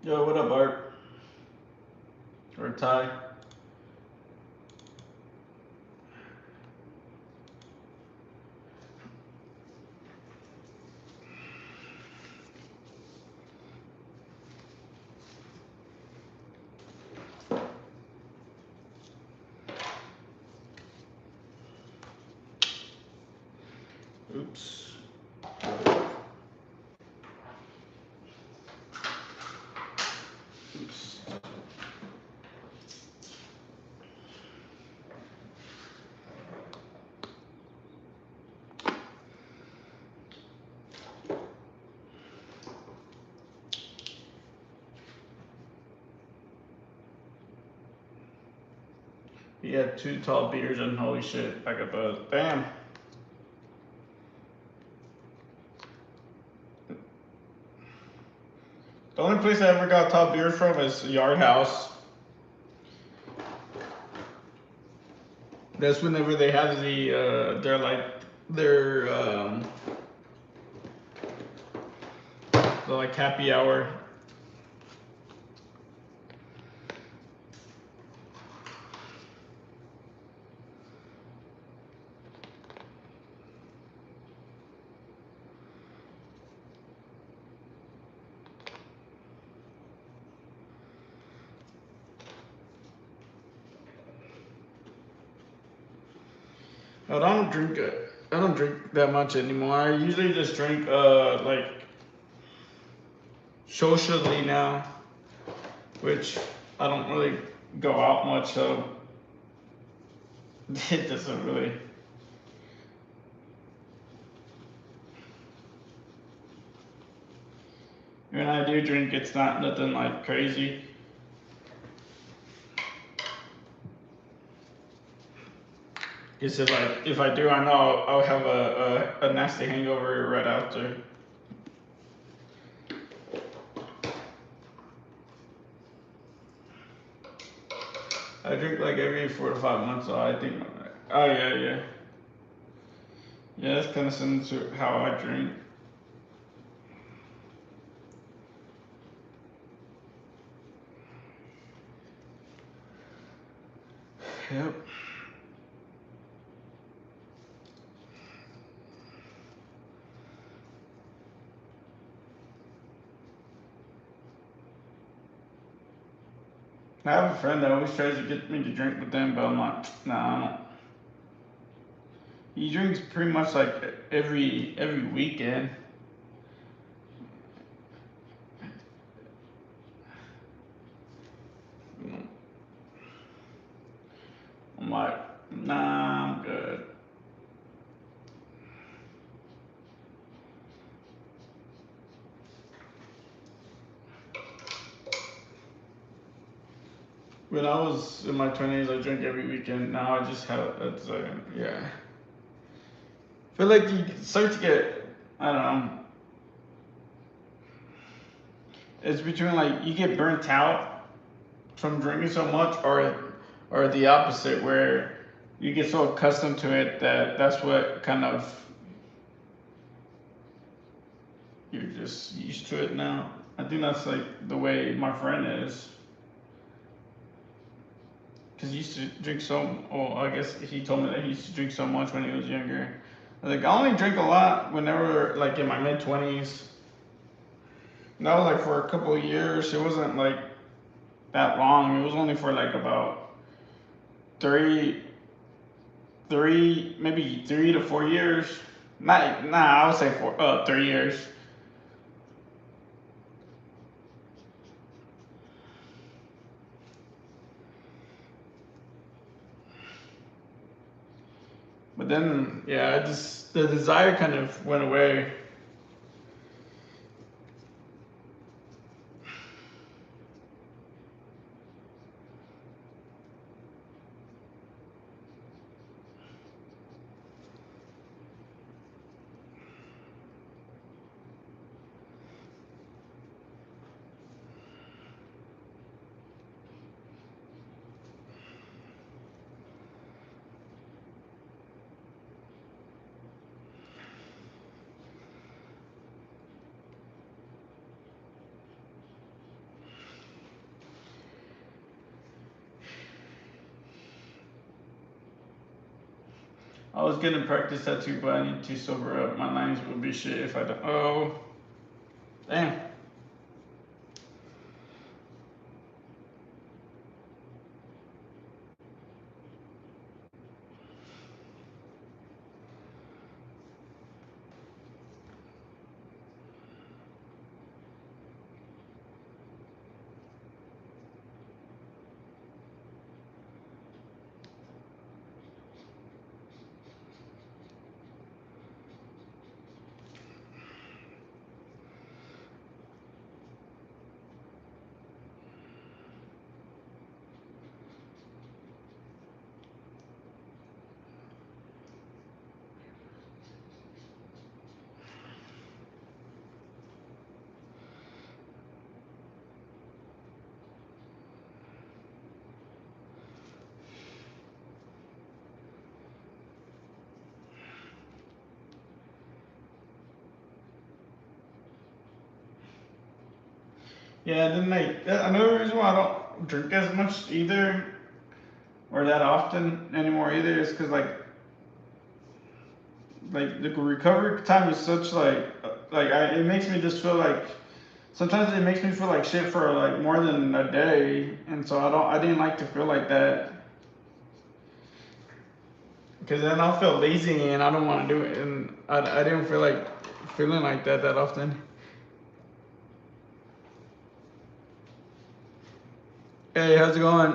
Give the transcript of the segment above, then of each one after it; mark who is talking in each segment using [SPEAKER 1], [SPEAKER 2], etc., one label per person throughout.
[SPEAKER 1] Yo, what up, Art? Or Ty? Oops. Oops. He had two tall beers and holy shit, I got buzzed. Damn. The only place I ever got tall beers from is Yard House. That's whenever they have their the like happy hour. I don't drink that much anymore. I usually just drink like socially now, which I don't really go out much, so it doesn't really. When I do drink, it's not nothing like crazy. It's just like if I do, I know I'll have a nasty hangover right after. I drink like every 4 to 5 months, so I think. Oh yeah, yeah, yeah. That's kind of similar to how I drink. Yep. I have a friend that always tries to get me to drink with them, but I'm like, nah, I don't. He drinks pretty much like every weekend. I'm like, nah, I'm good. When I was in my 20s, I drank every weekend. Now I just have it's yeah. I feel like you start to get, I don't know. It's between like you get burnt out from drinking so much, or the opposite, where you get so accustomed to it that that's what kind of you're just used to it now. I think that's like the way my friend is. Because he used to drink so, oh, I guess he told me that he used to drink so much when he was younger. Like, I only drink a lot whenever, like, in my mid 20s. That was like for a couple of years. It wasn't like that long. It was only for like about three, maybe 3 to 4 years. Nah, I would say 3 years. But then, yeah, the desire kind of went away. I was getting practice tattoo, but I need to sober up. My lines will be shit if I don't. Oh, damn. Yeah, then like another reason why I don't drink as much either, or that often anymore either, is because like the recovery time is such it makes me just feel like sometimes it makes me feel like shit for like more than a day, and so I didn't like to feel like that because then I'll feel lazy and I don't want to do it, and I didn't feel like feeling like that often. Hey, how's it going?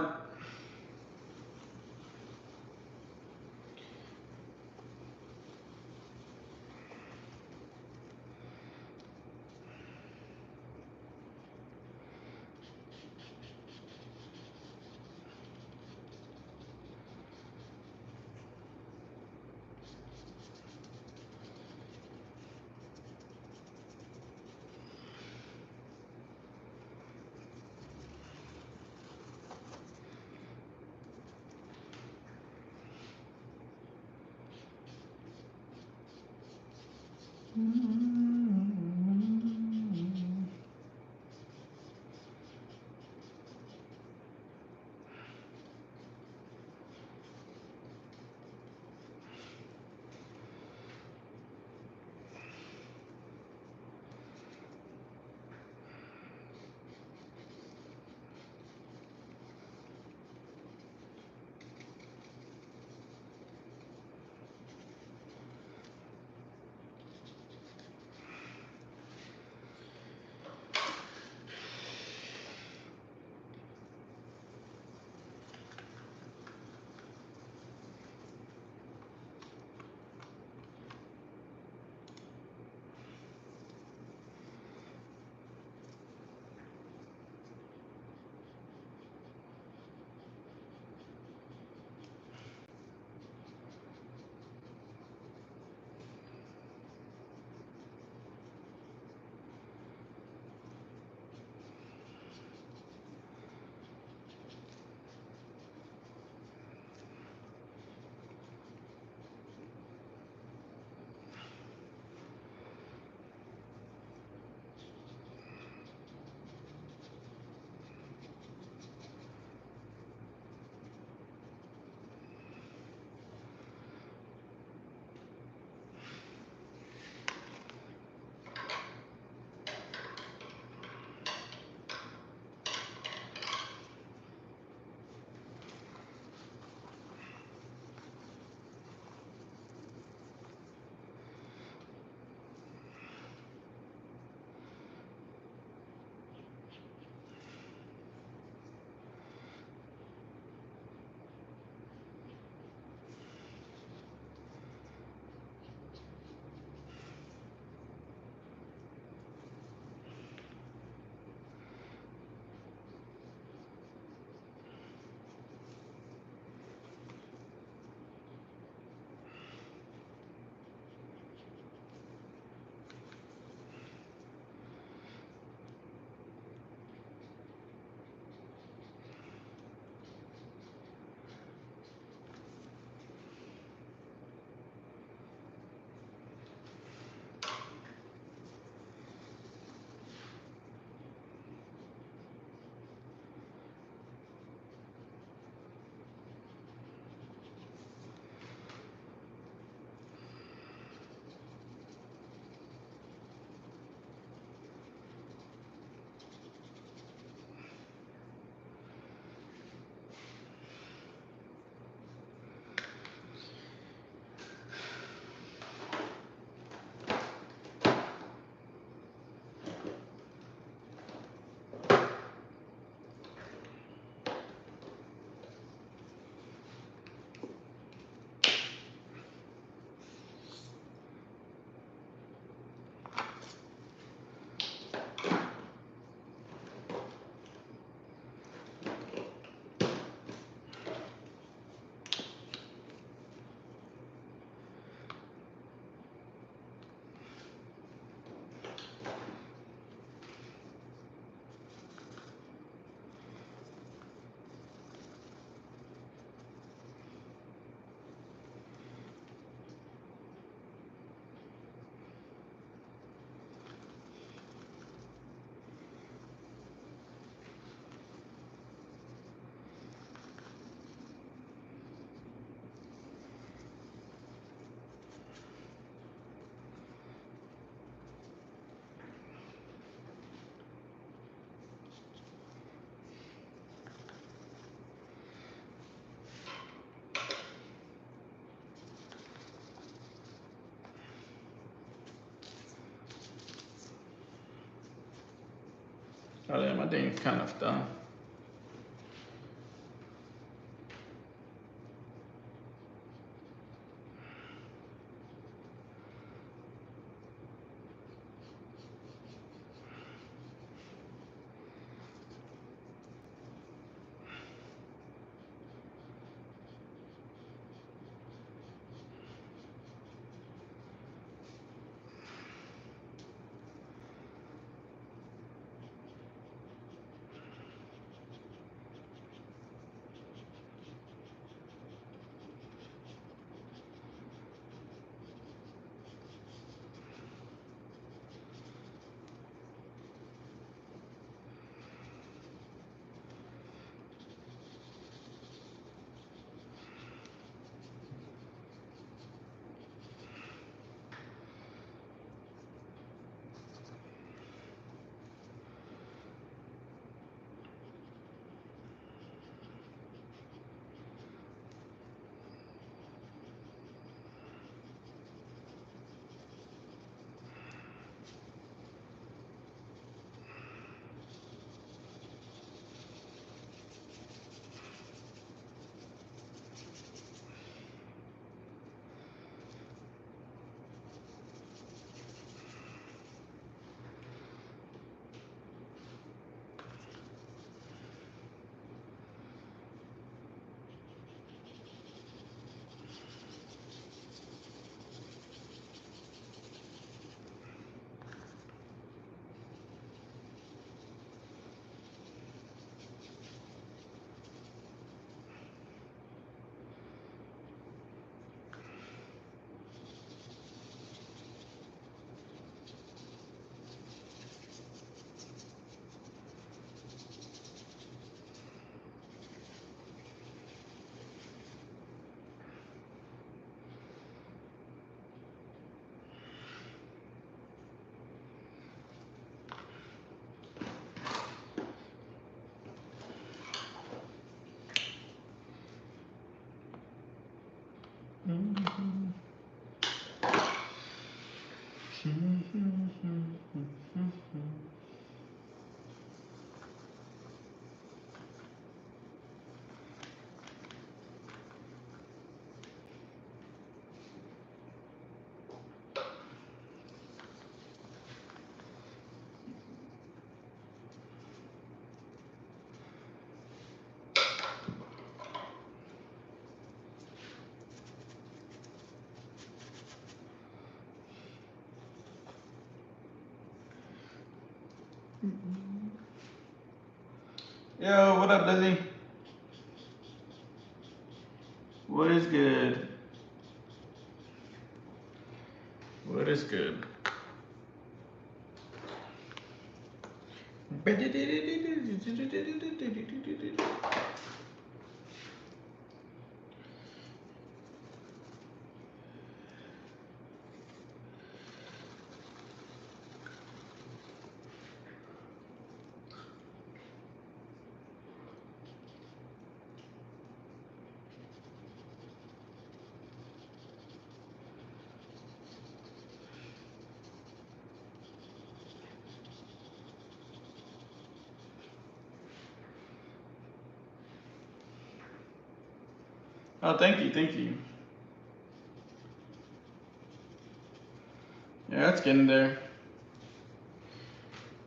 [SPEAKER 1] Oh yeah, my thing's kind of done. Yo, what up, Lily? What is good? What is good? Oh, thank you, thank you. Yeah, it's getting there.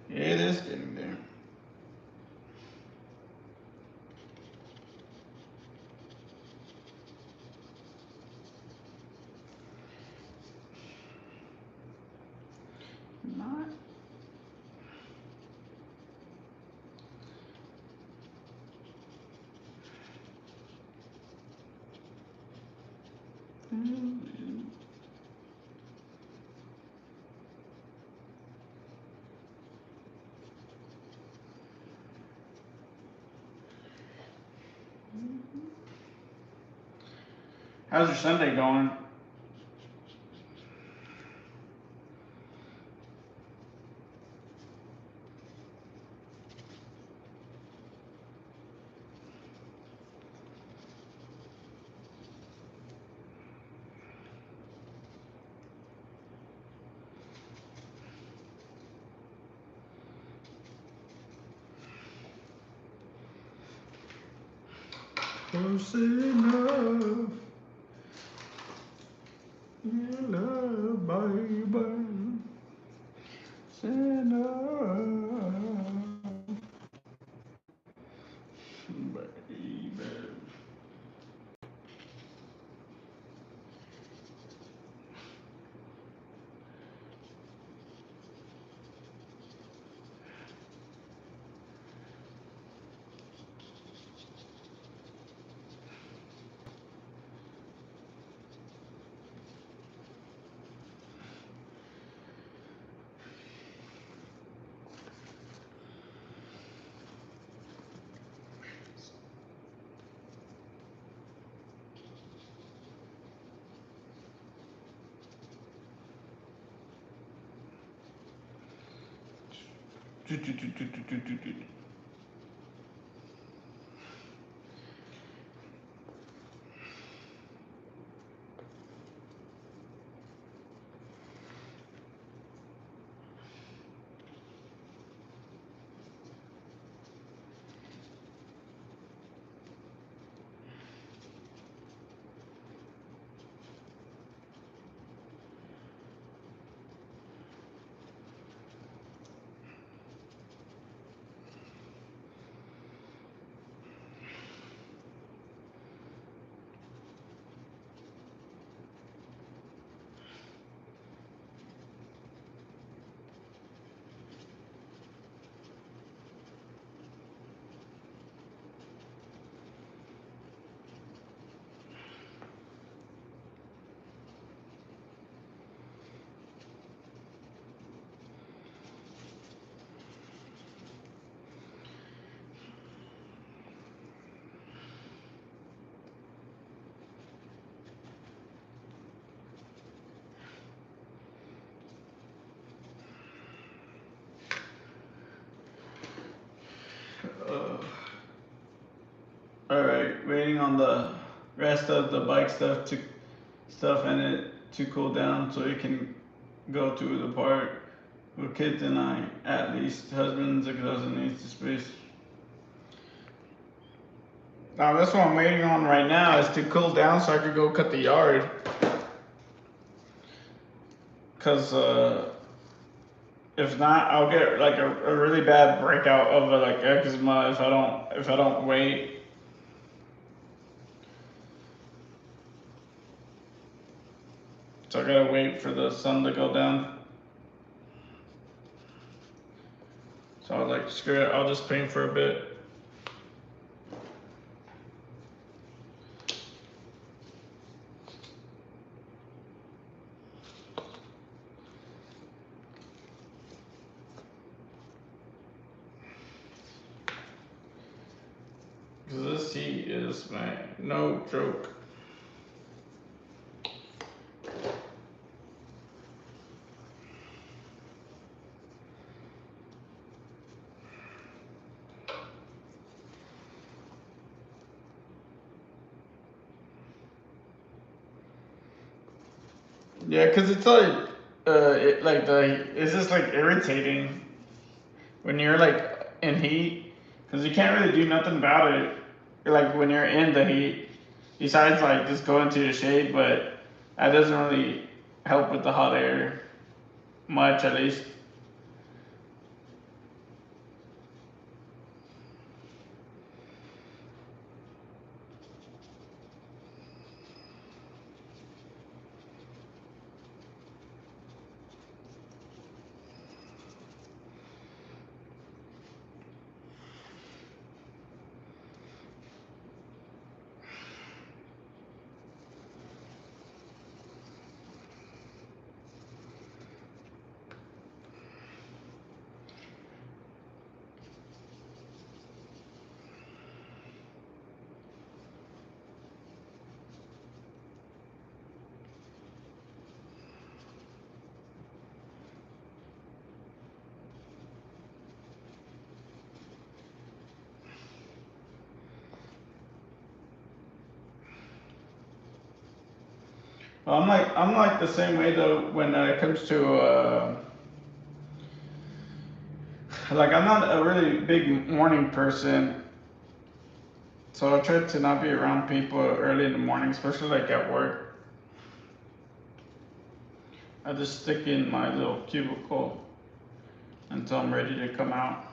[SPEAKER 1] It is getting there. Not. How's your Sunday going? Close enough. You love, baby. Close enough. Baby. Alright, waiting on the rest of the bike stuff in it to cool down so we can go to the part with kids and I, at least. Husband's a cousin needs the space. Now that's what I'm waiting on right now is to cool down so I could go cut the yard. Cause if not, I'll get like a really bad breakout of like eczema if I don't wait. So I gotta wait for the sun to go down. So I was like, screw it, I'll just paint for a bit. Cause this heat is, man, no joke. Yeah, cause it's like, it's just like irritating when you're like in heat, cause you can't really do nothing about it. Like when you're in the heat, besides like just go into the shade, but that doesn't really help with the hot air much, at least. Well, I'm like the same way though when it comes to like I'm not a really big morning person, So I try to not be around people early in the morning, especially like at work. I just stick in my little cubicle until I'm ready to come out.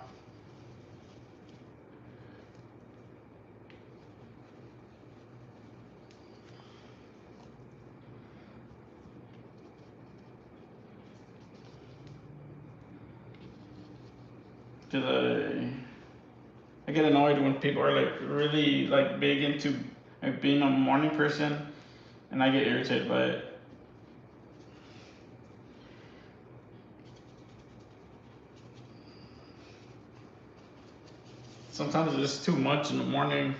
[SPEAKER 1] Cause I get annoyed when people are like really like big into like being a morning person, and I get irritated by it. Sometimes it's just too much in the morning,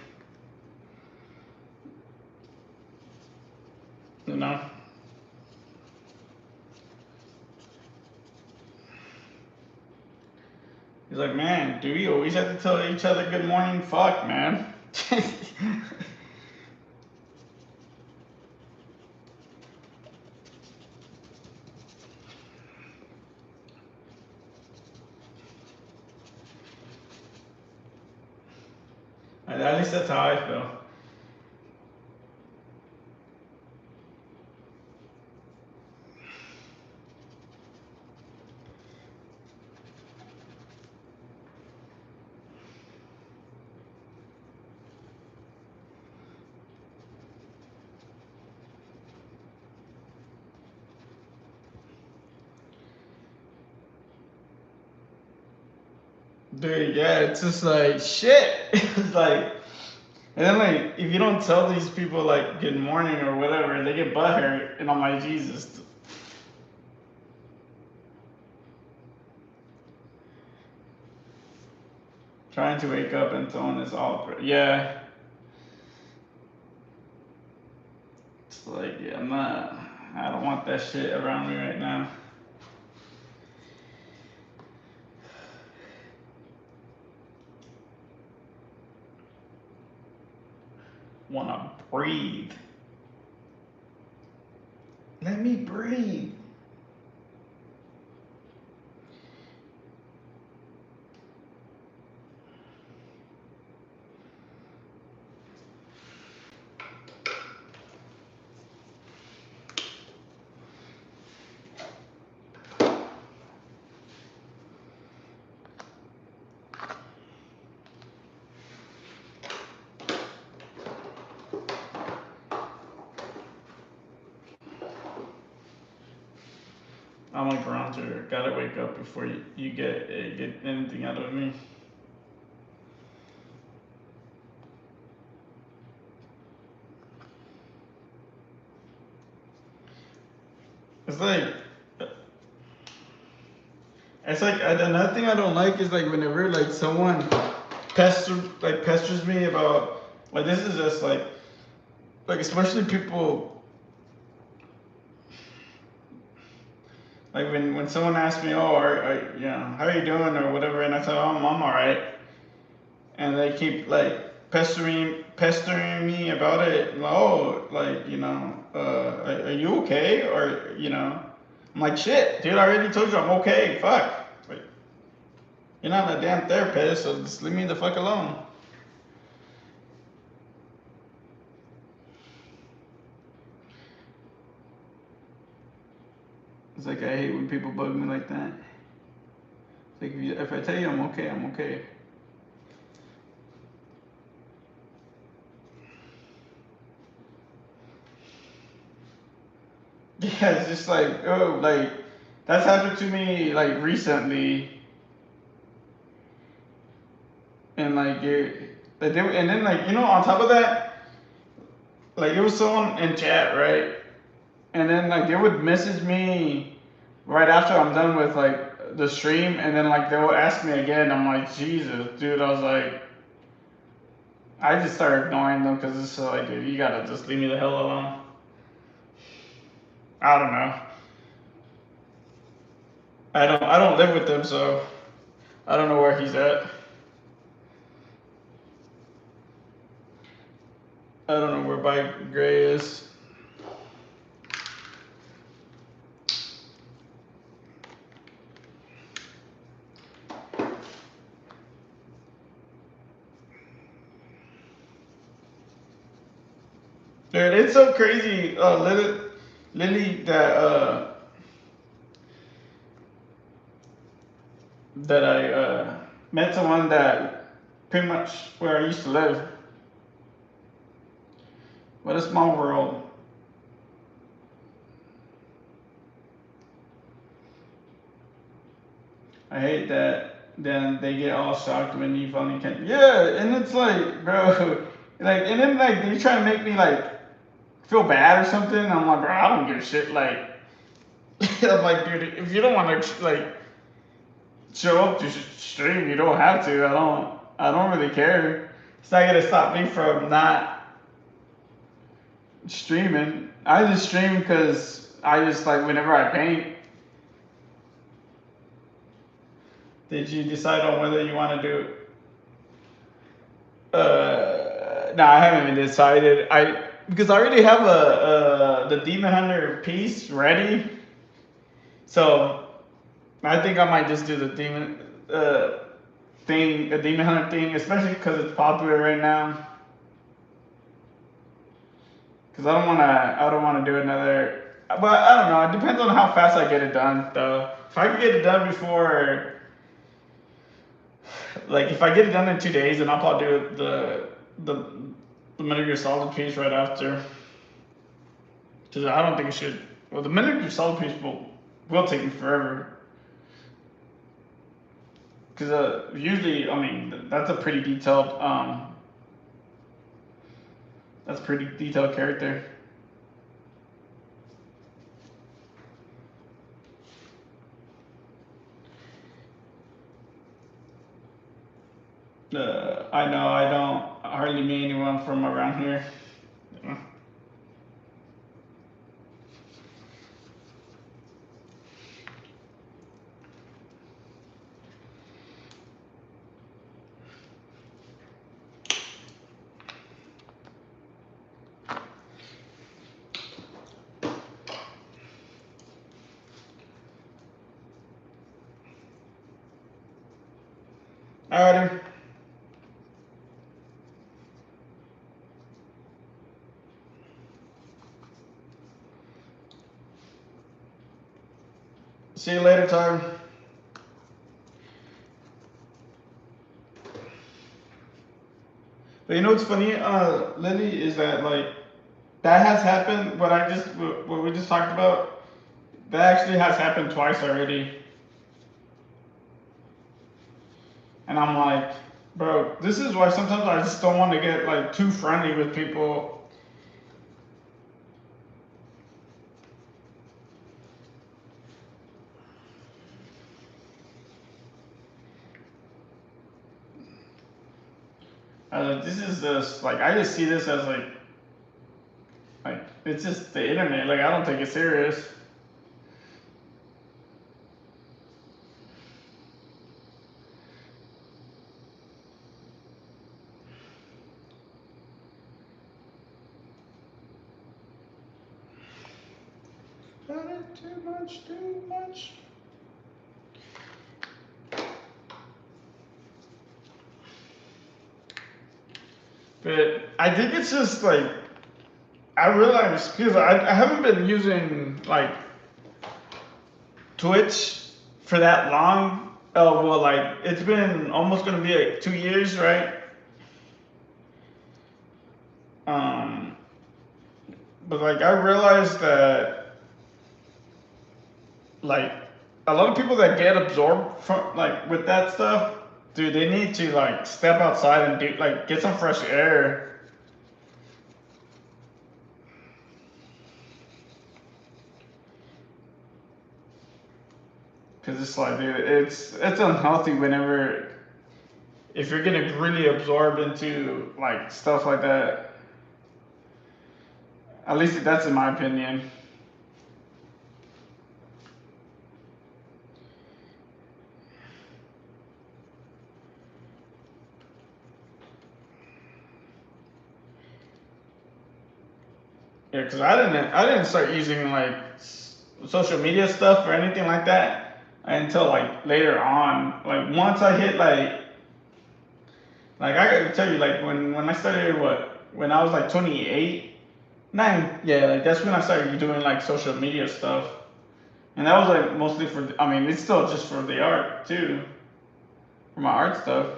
[SPEAKER 1] you know. He's like, man, do we always have to tell each other good morning? Fuck, man. At least that's how I feel. Dude, yeah, it's just like shit. It's like, and then like if you don't tell these people like good morning or whatever, they get butthurt, and I'm like, Jesus. Trying to wake up and throwing this all, yeah. It's like, yeah, I'm not. I don't want that shit around me right now. Wanna breathe. Let me breathe. I'm like Ronter. Gotta wake up before you get anything out of me. It's like another thing I don't like is like whenever like someone pesters me about like this is just like especially people like when someone asks me, oh, you know, how are you doing or whatever, and I tell them, I'm alright, and they keep like pestering me about it. Oh, like you know, are you okay? Or you know, I'm like, shit, dude. I already told you I'm okay. Fuck. Like, you're not a damn therapist, so just leave me the fuck alone. It's like I hate when people bug me like that. It's like if I tell you I'm okay, I'm okay. Yeah, it's just like, oh, like that's happened to me like recently, and like and then like you know on top of that, like it was someone in chat, right? And then like they would message me right after I'm done with like the stream, and then like they would ask me again. I'm like, Jesus, dude. I was like, I just started ignoring them because it's like, dude, you gotta just leave me the hell alone. I don't know. I don't live with them, so I don't know where he's at. I don't know where Bike Gray is. Dude, it's so crazy, Lily, that I met someone that pretty much where I used to live. What a small world. I hate that. Then they get all shocked when you finally can. Yeah, and it's like, bro, like, and then like they try to make me like feel bad or something. I'm like, bro, I don't give a shit. Like, I'm like, dude, if you don't want to like show up to stream, you don't have to. I don't really care. It's not gonna stop me from not streaming. I just stream because I just like whenever I paint. Did you decide on whether you want to do? No, I haven't even decided. I because I already have the Demon Hunter piece ready, so I think I might just do the the Demon Hunter thing, especially because it's popular right now. Because I don't wanna do another. But I don't know. It depends on how fast I get it done, though. If I can get it done before, like, if I get it done in 2 days, then I'll probably do the the Metal Gear Solid piece right after. Because I don't think it should. Well, the Metal Gear Solid piece will take me forever. Because usually, I mean, that's a pretty detailed character. I know I don't hardly meet anyone from around here. Alrighty. See you later, Tyler. But you know what's funny, Lily, is that like that has happened. What we just talked about, that actually has happened twice already. And I'm like, bro, this is why sometimes I just don't want to get like too friendly with people. This is just like I just see this as like it's just the internet. Like I don't take it serious. Too much, too much. But I think it's just like I realize because I haven't been using like Twitch for that long. Oh well, like it's been almost gonna be like 2 years, right? Um, but like I realized that like a lot of people that get absorbed from like with that stuff, dude, they need to like step outside and do like get some fresh air. Cause it's like, dude, it's unhealthy whenever if you're getting really absorbed into like stuff like that. At least that's in my opinion. Yeah, cause I didn't start using like social media stuff or anything like that until like later on. Like once I hit like I gotta tell you like when I started when I was like 28. yeah, like that's when I started doing like social media stuff, and that was like mostly for. I mean, it's still just for the art too, for my art stuff.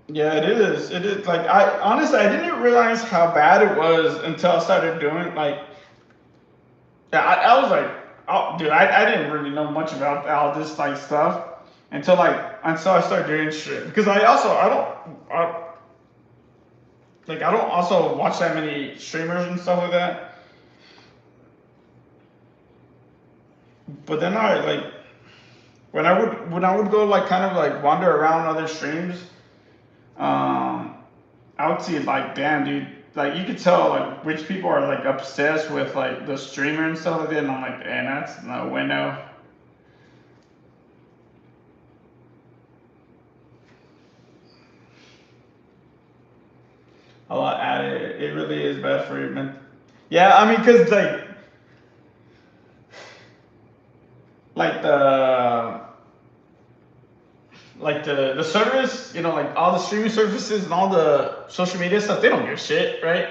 [SPEAKER 1] Yeah, it is. It is like I honestly I didn't realize how bad it was until I started doing like yeah I was like oh dude I didn't really know much about all this like stuff until I started doing shit because I don't also watch that many streamers and stuff like that. But then I like when I would go like kind of like wander around other streams, um, I would see like damn dude, like you could tell like which people are like obsessed with like the streamer and stuff like that, and I'm like, and that's no window. A lot at it. It really is bad for you, man. Yeah, I mean, cause like the service, you know, like all the streaming services and all the social media stuff, they don't give a shit, right?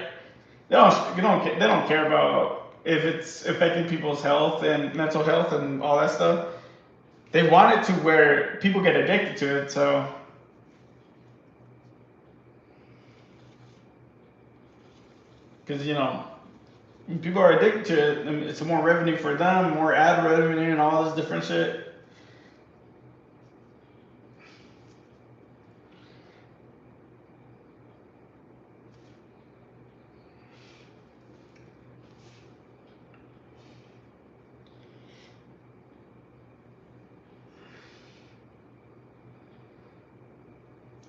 [SPEAKER 1] They don't care about if it's affecting people's health and mental health and all that stuff. They want it to where people get addicted to it. So because people are addicted to it, and it's more revenue for them, more ad revenue, and all this different shit.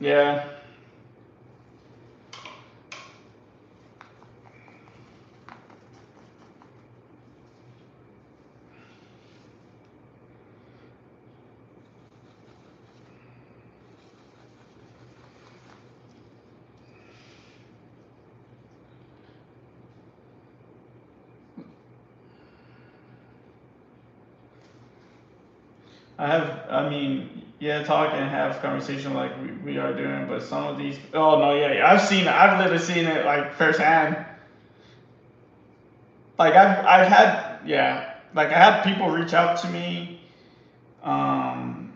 [SPEAKER 1] Yeah, I have. I mean, yeah, talk and have conversation like we are doing, but some of these. Oh no, yeah, yeah, I've seen it. I've literally seen it like firsthand. Like I've had yeah, like I had people reach out to me, um,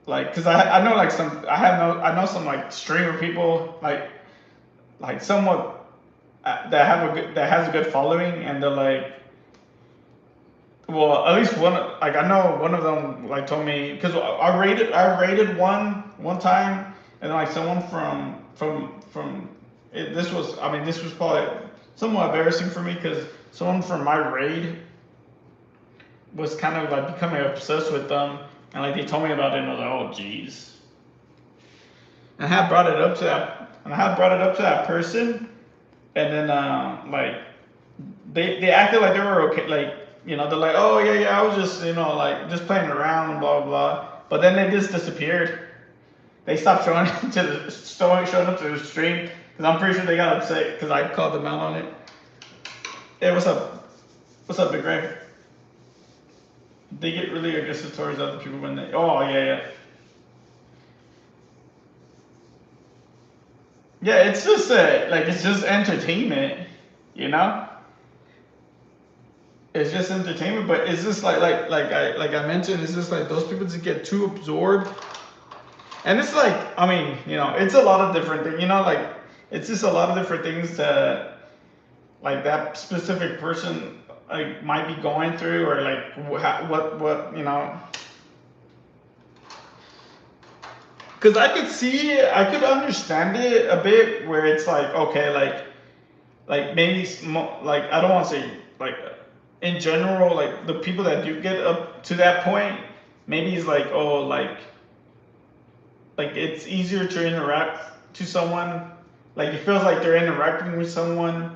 [SPEAKER 1] like because I know like some I know some like streamer people like somewhat that have a good that has a good following and they're like well, at least one. Like I know one of them like told me because I rated one time, and like someone this was I mean this was probably somewhat embarrassing for me because someone from my raid was kind of like becoming obsessed with them, and like they told me about it, and I was like, oh jeez. And I had brought it up to that person, and then like they acted like they were okay, like they're like, oh yeah, yeah, I was just like just playing around and blah blah blah. But then they just disappeared. They stopped showing up to the stream because I'm pretty sure they got upset because I called them out on it. Hey, what's up, Big Ray? They get really aggressive towards other people when they. Oh yeah, yeah, yeah. It's just like it's just entertainment, you know. It's just entertainment, but it's just like I mentioned, it's just like those people just get too absorbed, and it's like I mean, it's a lot of different things, like it's just a lot of different things that like that specific person like might be going through, or like what because I could understand it a bit where it's like okay, like maybe like I don't want to say like in general like the people that do get up to that point maybe it's like oh like it's easier to interact to someone like it feels like they're interacting with someone.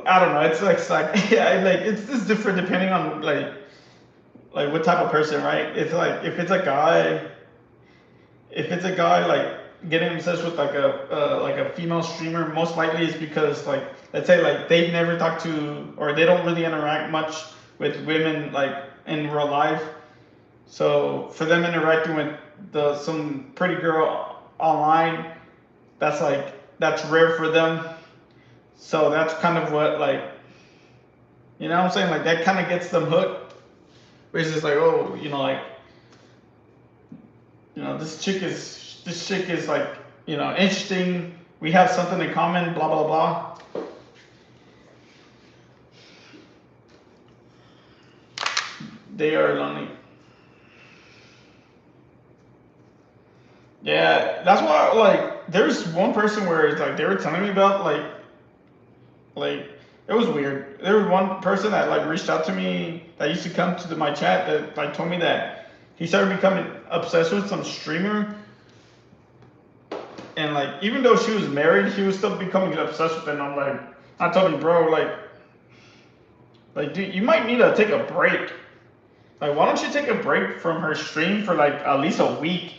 [SPEAKER 1] I don't know, it's like yeah, like it's just different depending on like what type of person, right? It's like if it's a guy like getting obsessed with like a female streamer, most likely is because like let's say like they've never talked to or they don't really interact much with women like in real life. So for them interacting with some pretty girl online, that's rare for them. So that's kind of what like you know what I'm saying, like that kind of gets them hooked. Which is like, oh, like this chick is like, interesting. We have something in common, blah blah blah. They are lonely. Yeah, that's why like there's one person where it's like they were telling me about like it was weird. There was one person that like reached out to me that used to come to my chat that like told me that he started becoming obsessed with some streamer, and like even though she was married, he was still becoming obsessed with it. And I'm like, I told him, bro, like dude, you might need to take a break. Like, why don't you take a break from her stream for like at least a week?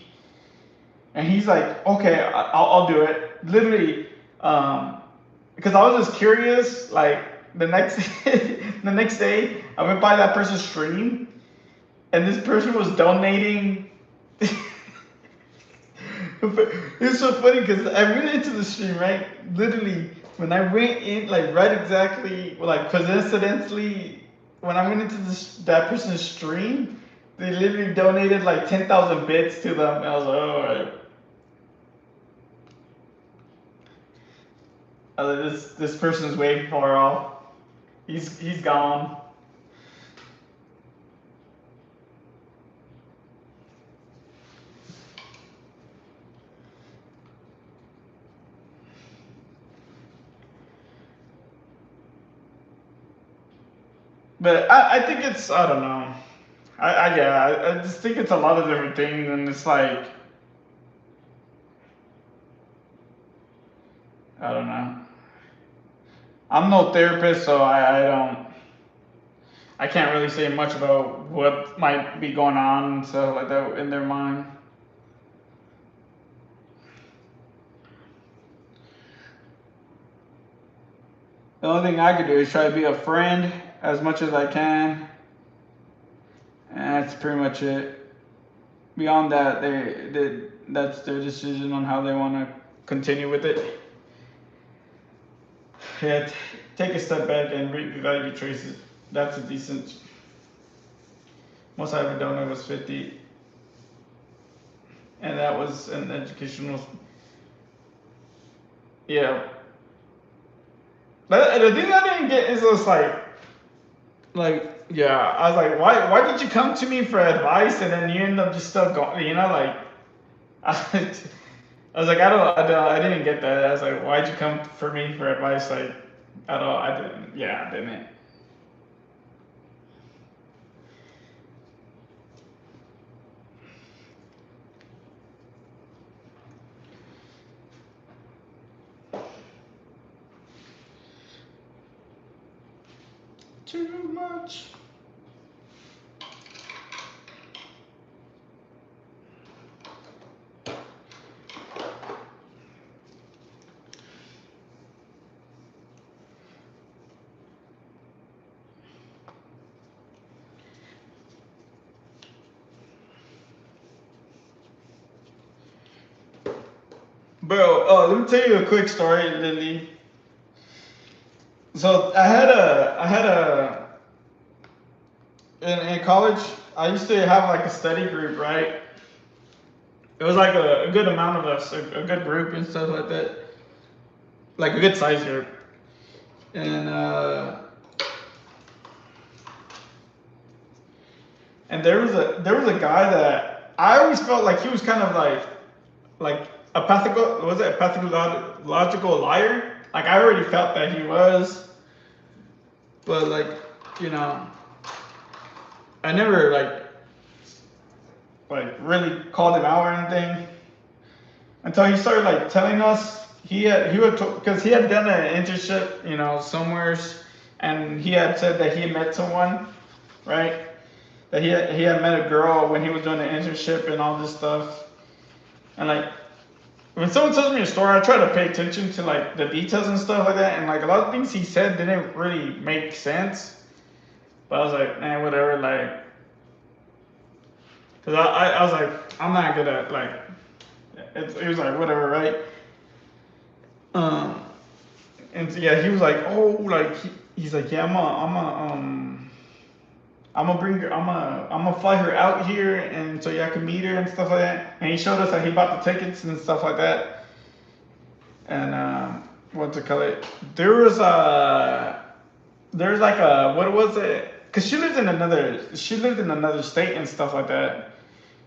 [SPEAKER 1] And he's like, okay, I'll do it. Literally, because I was just curious. Like the next the next day, I went by that person's stream, and this person was donating. It's so funny because I went into the stream, right? Literally, when I went in, like right exactly, like coincidentally, when I went into that person's stream, they literally donated like 10,000 bits to them. And I was like, oh, all right. This person's way far off. He's gone. But I think it's I don't know. I just think it's a lot of different things, and it's like I don't know. I'm no therapist, so I can't really say much about what might be going on and stuff like that in their mind. The only thing I could do is try to be a friend as much as I can, and that's pretty much it. Beyond that, that's their decision on how they want to continue with it. Yeah, take a step back and reevaluate choices. That's a decent. Most I ever done was 50, and that was an educational. Yeah. But the thing I didn't get is just like yeah, I was like, why did you come to me for advice and then you end up just still going, like I was like, I didn't get that. I was like, why'd you come for me for advice? Like, I didn't. Yeah, I didn't. Too much. Bro, let me tell you a quick story, Lily. So I had a in college. I used to have like a study group, right? It was like a good amount of us, a good group and stuff like that, like a good size group. And there was a guy that I always felt like he was kind of like a pathological liar. Like I already felt that he was, but like I never like really called him out or anything until he started like telling us he would because he had done an internship somewheres, and he had said that he had met someone, right? that he had met a girl when he was doing the internship and all this stuff. And like when someone tells me a story, I try to pay attention to like the details and stuff like that. And like a lot of things he said didn't really make sense. But I was like, man, whatever. Like, cause I was like, I'm not good at like. It was like whatever, right? Um, and so, yeah, he was like, oh, like he's like, yeah, I'm gonna bring her, I'm gonna fly her out here, and so yeah, I can meet her and stuff like that. And he showed us that he bought the tickets and stuff like that. And what to call it? There's like a what was it? Cause she lived in another state and stuff like that.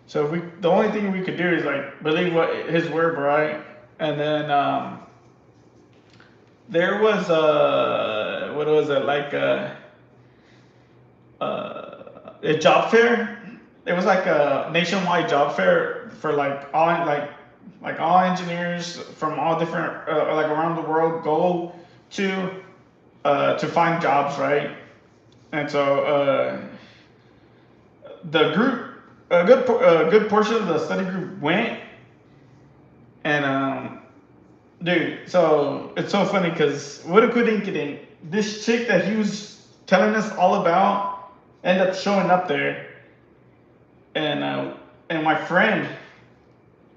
[SPEAKER 1] So the only thing we could do is like believe what his word, right? And then there was what was it like a job fair. It was like a nationwide job fair for like all engineers from all different like around the world go to find jobs, right? And so the group a good portion of the study group went, and dude, so it's so funny because what a coincidence. This chick that he was telling us all about ended up showing up there, and my friend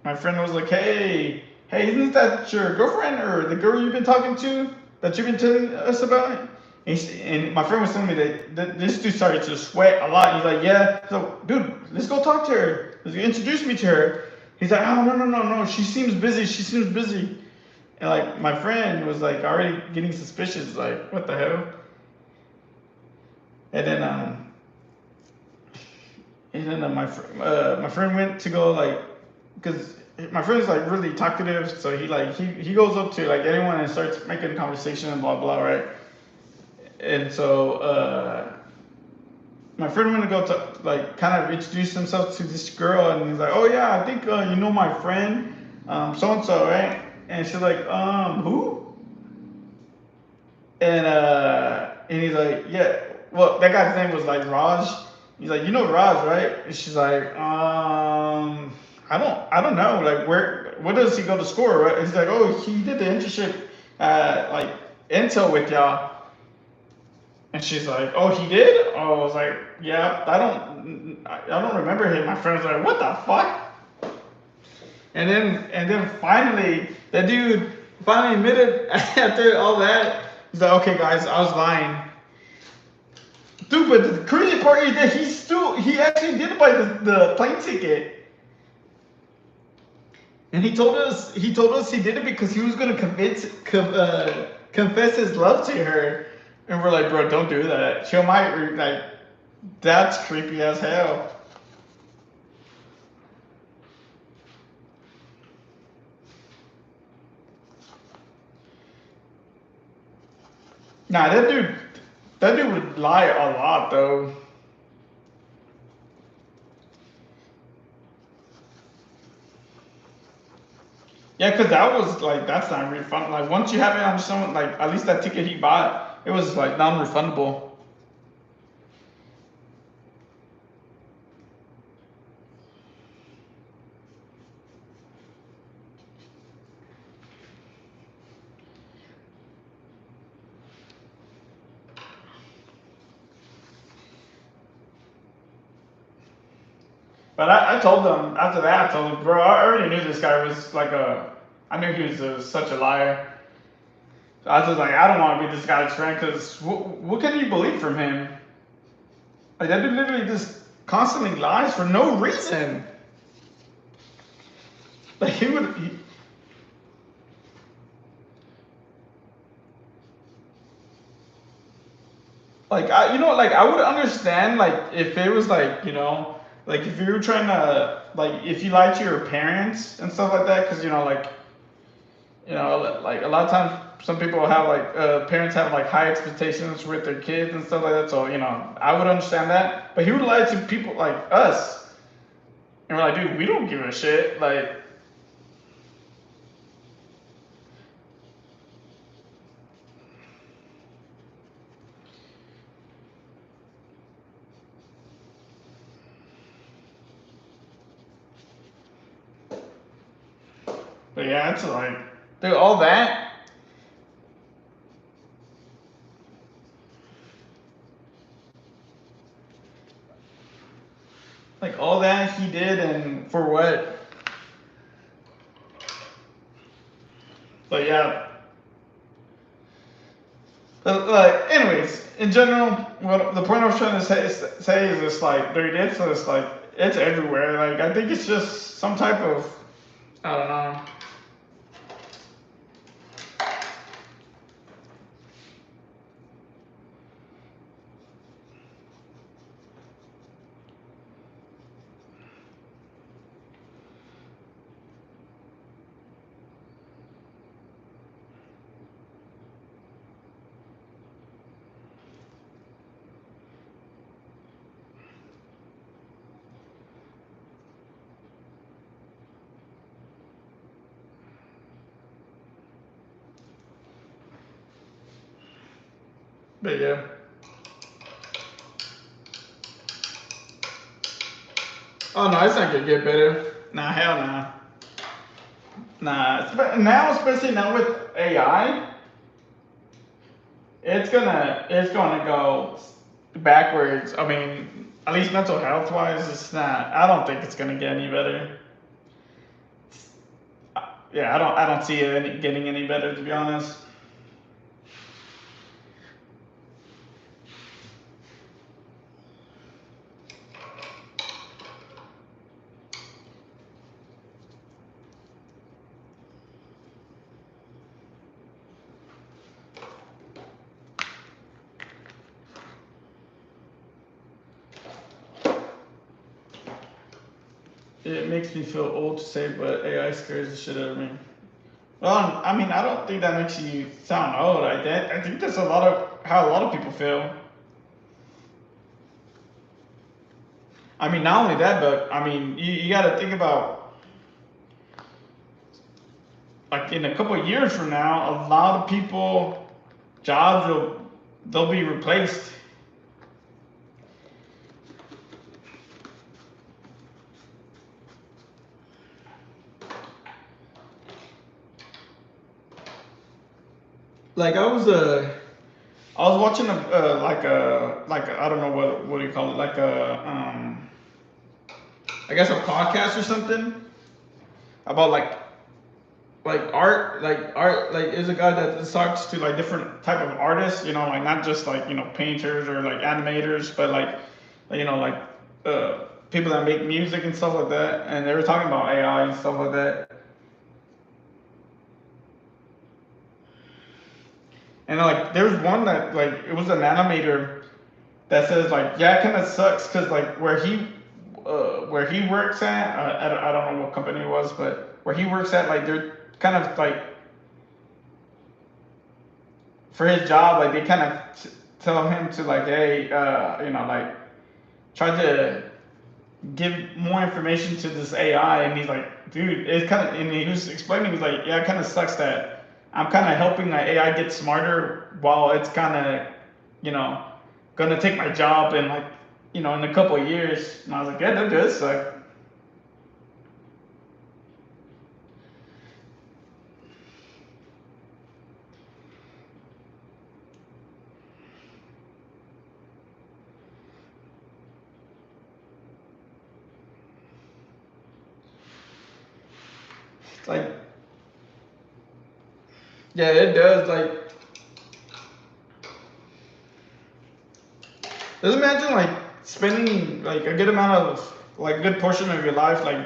[SPEAKER 1] was like, hey, isn't that your girlfriend or the girl you've been talking to that you've been telling us about? And my friend was telling me that this dude started to sweat a lot. He's like, yeah, so dude, let's go talk to her. Let's introduce me to her. He's like, oh no, she seems busy. She seems busy. And like my friend was like already getting suspicious, like what the hell? And then my friend went to go like, because my friend's like really talkative, so he goes up to like anyone and starts making conversation and blah blah, right? And so my friend went to go to like kind of introduce himself to this girl, and he's like, oh yeah, I think you know my friend, so and so, right? And she's like, who? And he's like, yeah. Well, that guy's name was like Raj. He's like, you know Raj, right? And she's like, I don't know. Like, where does he go to school, right? He's like, oh, he did the internship at like Intel with y'all. And she's like, oh, he did? Oh, I was like, yeah. I don't remember him. My friend was like, what the fuck? And then finally, that dude finally admitted after all that. He's like, okay, guys, I was lying. Dude, but the crazy part is that he actually did buy the plane ticket. And he told us he did it because he was gonna confess his love to her. And we're like, bro, don't do that. She might like, that's creepy as hell. Nah, that dude would lie a lot though. Yeah, cause that was like that's not refundable. Like once you have it on someone, like at least that ticket he bought, it was like non-refundable. But I told them after that. I told them, bro, I already knew this guy was like I knew he was such a liar. So I was just like, I don't want to be this guy's friend because what can you believe from him? Like that dude literally just constantly lies for no reason. Like like I would understand like if it was like like if you were trying to like if you lied to your parents and stuff like that because like a lot of times some people have like parents have like high expectations with their kids and stuff like that. So I would understand that, but he would lie to people like us, and we're like, dude, we don't give a shit. Like, But yeah, it's like, dude, all that, like all that he did, and for what? But yeah, but like, anyways, in general, what the point I was trying to say is just like, dude, it's just like it's everywhere. Like I think it's just some type of, I don't know. But yeah. Oh no, it's not gonna get better. Nah, hell nah. Nah, now especially now with AI, it's gonna go backwards. I mean, at least mental health wise, it's not. I don't think it's gonna get any better. Yeah, I don't see it getting any better, to be honest. It makes me feel old to say, but AI scares the shit out of me. Well, I mean, I don't think that makes you sound old. I think that's a lot of how a lot of people feel. I mean, not only that, but I mean, you got to think about like in a couple of years from now, a lot of people jobs will they'll be replaced. Like I was watching I don't know what do you call it, like a I guess a podcast or something about like art, like is a guy that talks to like different type of artists, like not just like painters or like animators, but like people that make music and stuff like that, and they were talking about AI and stuff like that. And like there's one that like it was an animator that says like yeah, it kind of sucks because like where he works at, I don't know what company it was, but where he works at, like they're kind of like for his job, like they kind of tell him to like, hey, like try to give more information to this AI, and he's like, dude, it's kind of, and he was explaining, he's like, yeah, it kind of sucks that I'm kind of helping the AI get smarter while it's kind of, you know, gonna take my job in like, in a couple of years. And I was like, yeah, that does suck. It's like, yeah, it does. Like, just imagine like spending like a good amount of like a good portion of your life like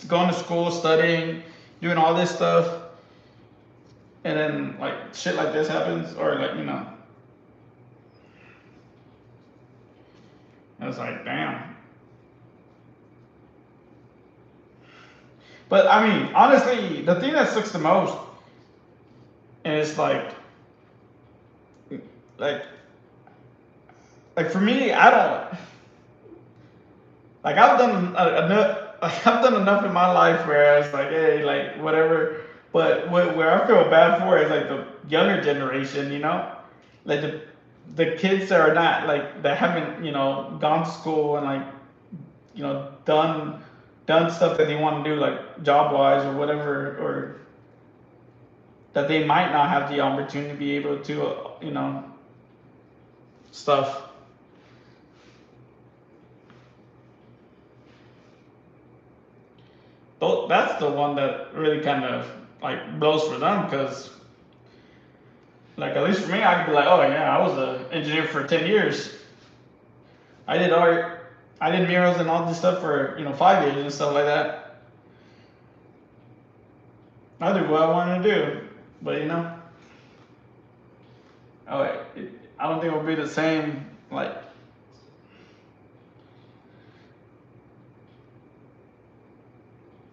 [SPEAKER 1] going to school, studying, doing all this stuff, and then like shit like this happens, or like it's like damn. But I mean, honestly, the thing that sucks the most is like like for me, I don't like enough. Like I've done enough in my life where it's like, hey, like whatever. But where I feel bad for is like the younger generation, like the kids that are not like that haven't gone to school and like done stuff that they want to do like job wise or whatever, or that they might not have the opportunity to be able to, stuff. That's the one that really kind of like blows for them because, like, at least for me, I could be like, oh yeah, I was an engineer for 10 years. I did art, I did murals and all this stuff for 5 years and stuff like that. I did what I wanted to do, but oh, I don't think it will be the same. Like,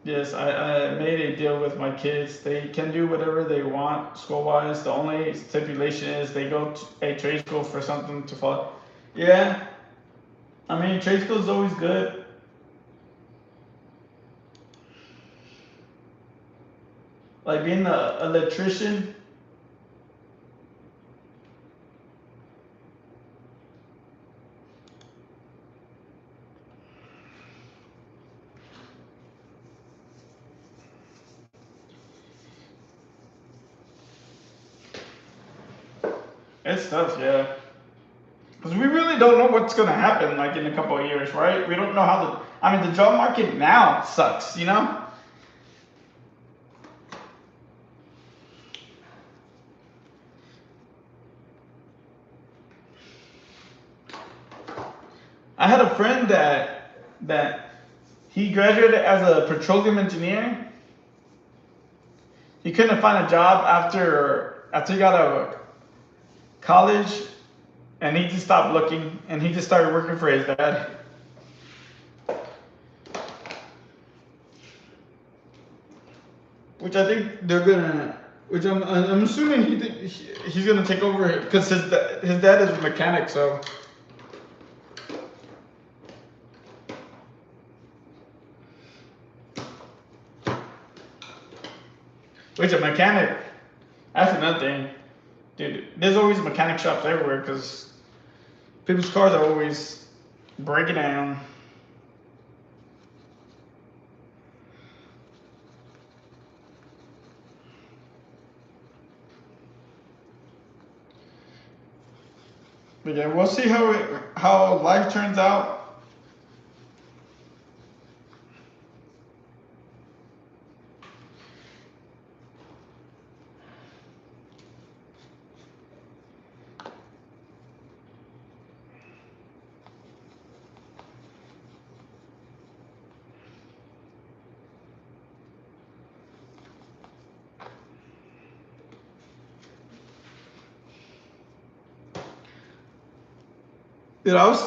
[SPEAKER 1] yes, I made a deal with my kids. They can do whatever they want school wise. The only stipulation is they go to a trade school for something to follow. Yeah, I mean, trade school is always good. Like being an electrician, it's tough, yeah. Because we really don't know what's gonna happen like in a couple of years, right? We don't know how the. I mean, the job market now sucks. I had a friend that he graduated as a petroleum engineer. He couldn't find a job after he got out of college, and he just stopped looking, and he just started working for his dad. Which I think they're gonna. Which I'm assuming he's gonna take over because his dad is a mechanic, so. Which a mechanic. That's another thing, dude. There's always mechanic shops everywhere because people's cars are always breaking down. But yeah, we'll see how life turns out. Dude, I was.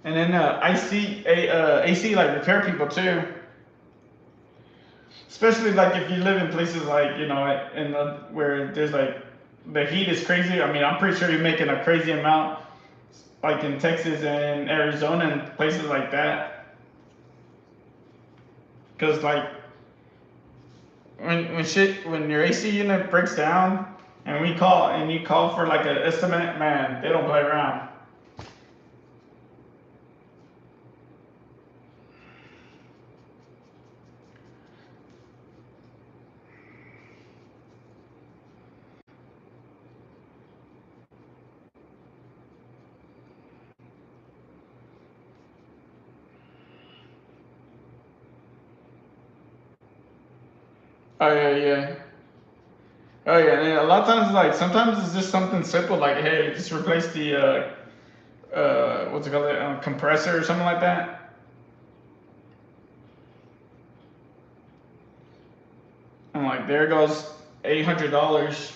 [SPEAKER 1] And then AC like repair people too. Especially like if you live in places like where there's like the heat is crazy. I mean, I'm pretty sure you're making a crazy amount, like in Texas and Arizona and places like that. Cause like when your AC unit breaks down and you call for like an estimate, man, they don't play around. Oh yeah, yeah. Oh yeah, and a lot of times like sometimes it's just something simple like hey, just replace the what's it called, compressor or something like that. I'm like, there goes $800.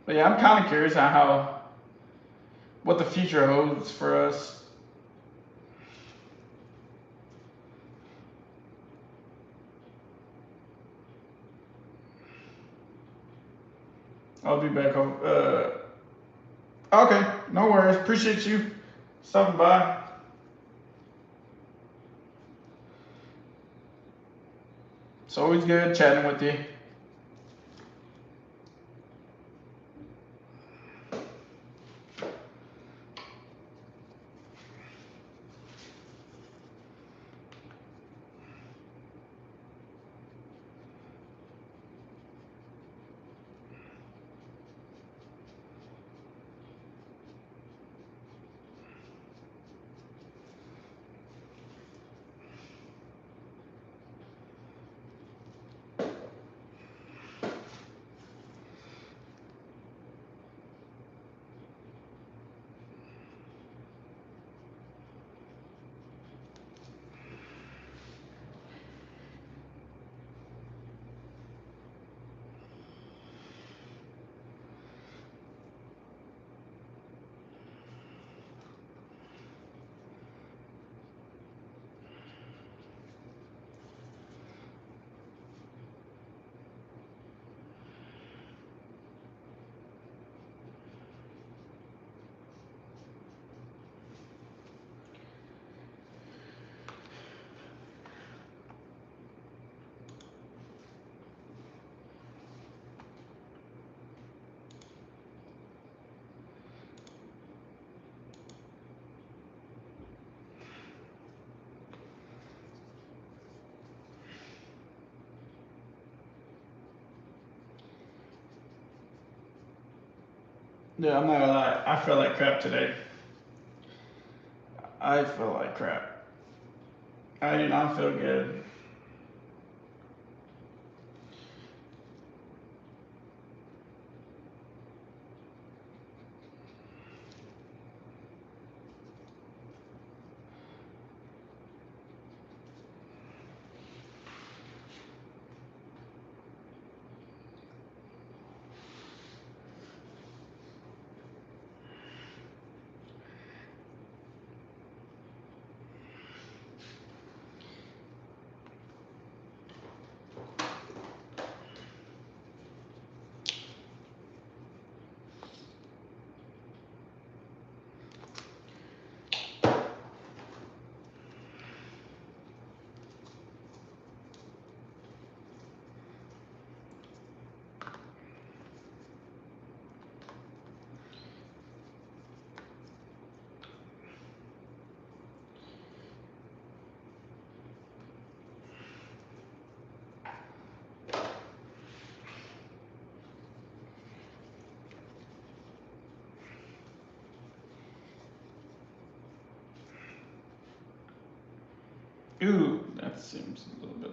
[SPEAKER 1] But yeah, I'm kind of curious on how what the future holds for us. I'll be back home. Okay, no worries. Appreciate you stopping by. It's always good chatting with you. Yeah, I'm not gonna lie. I feel like crap today. I feel like crap. I do not feel good. Ooh, that seems a little bit.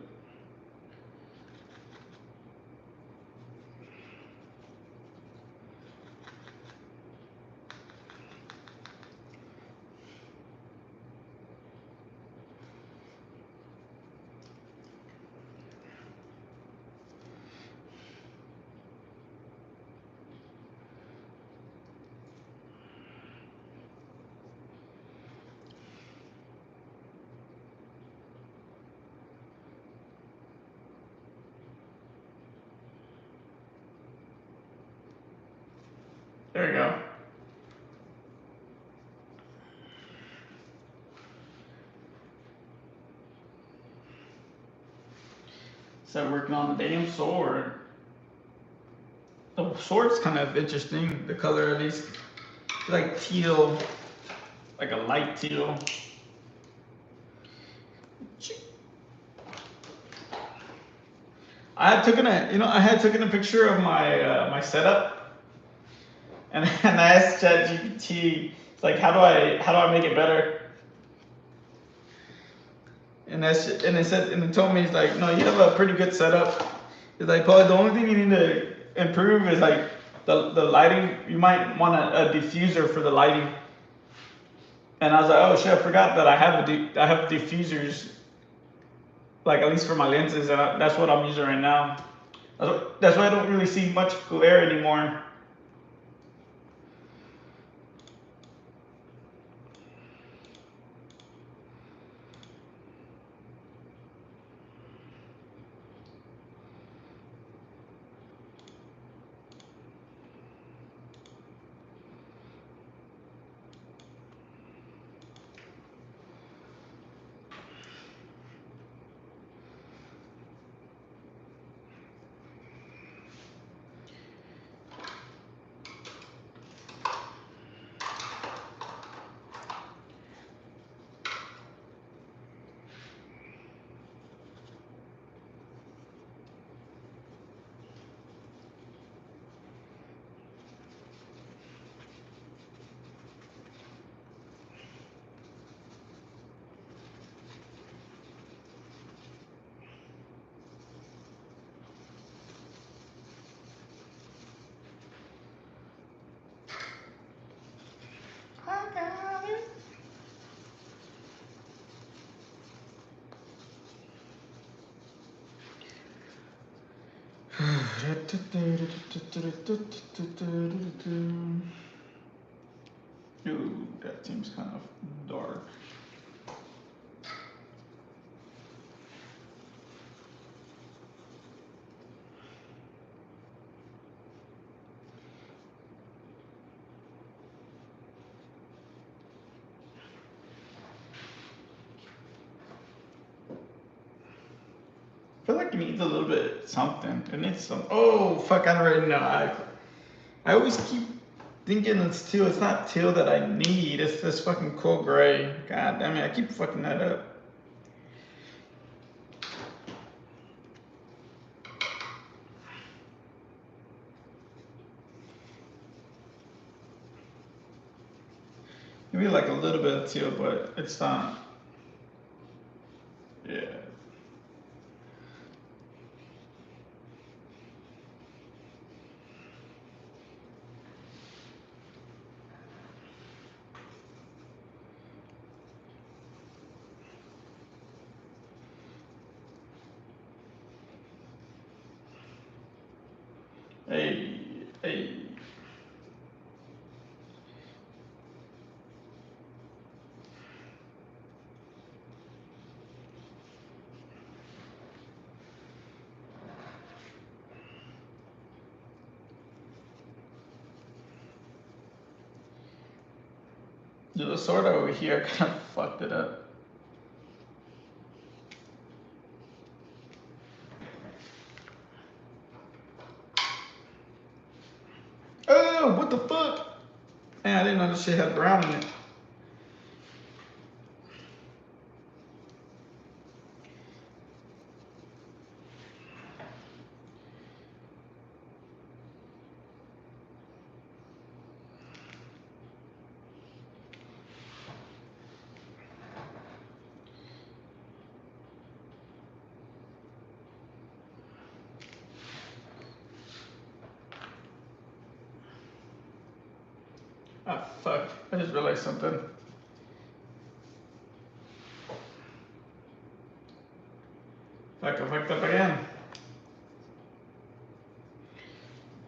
[SPEAKER 1] There you go. So working on the damn sword. The sword's kind of interesting. The color, at least, like teal, like a light teal. I had taken a picture of my setup, and and I asked ChatGPT, like, how do I make it better? And it told me, it's like, no, you have a pretty good setup. It's like, probably the only thing you need to improve is like the lighting. You might want a diffuser for the lighting. And I was like, oh shit, I forgot that I have diffusers, like at least for my lenses, and that's what I'm using right now. That's why I don't really see much glare anymore. Ooh, that seems kind of dark. I feel like it needs a little bit something. It needs some. Oh fuck! I already know. I always keep thinking it's teal. It's not teal that I need. It's this fucking cool gray. God damn it! I keep fucking that up. Maybe like a little bit of teal, but it's not. Yeah. Hey, hey. The sword over here kind of fucked it up. Oh, what the fuck? Man, I didn't know this shit had brown in it. Ah, fuck. I just realized something. Fuck, I fucked up again.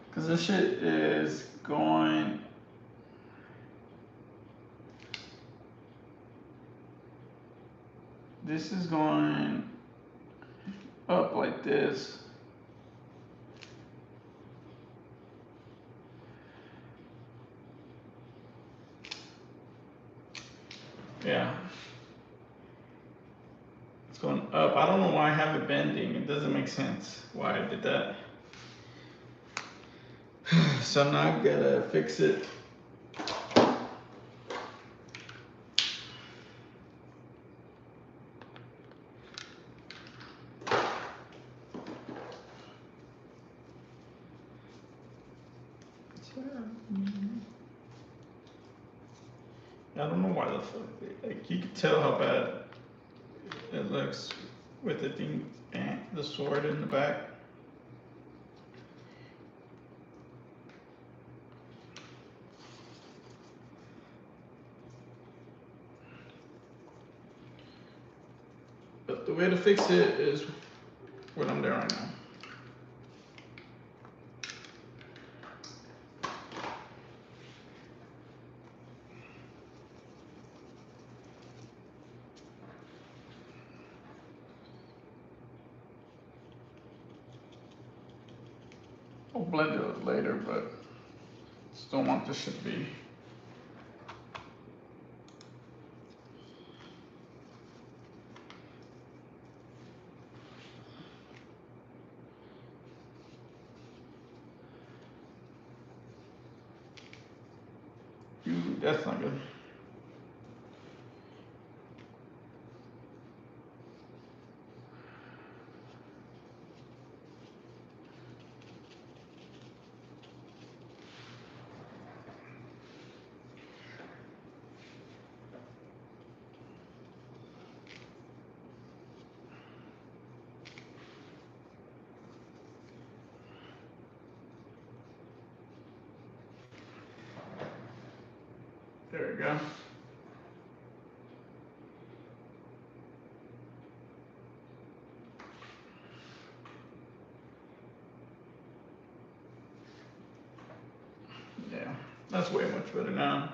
[SPEAKER 1] Because this shit is going. This is going up like this. Yeah. It's going up. I don't know why I have it bending. It doesn't make sense why I did that. So now I gotta fix it. I don't know why the fuck. Like, you can tell how bad it looks with it being the sword in the back. But the way to fix it is what I'm doing right now. I'll blend it later, but still want this shit to be. Ooh, that's not good. There we go. That's way much better now.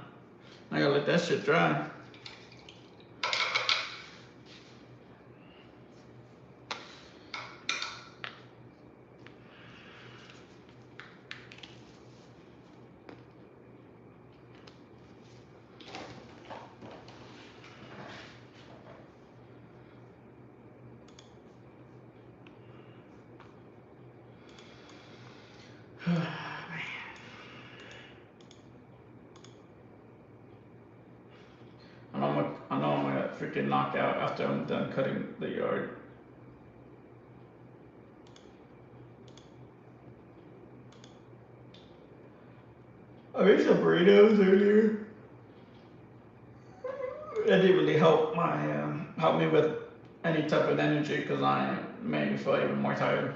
[SPEAKER 1] I gotta let that shit dry. I know I'm gonna freaking knock out after I'm done cutting the yard. I made some burritos earlier. It didn't really help help me with any type of energy because I made me feel even more tired.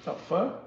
[SPEAKER 1] The fuck?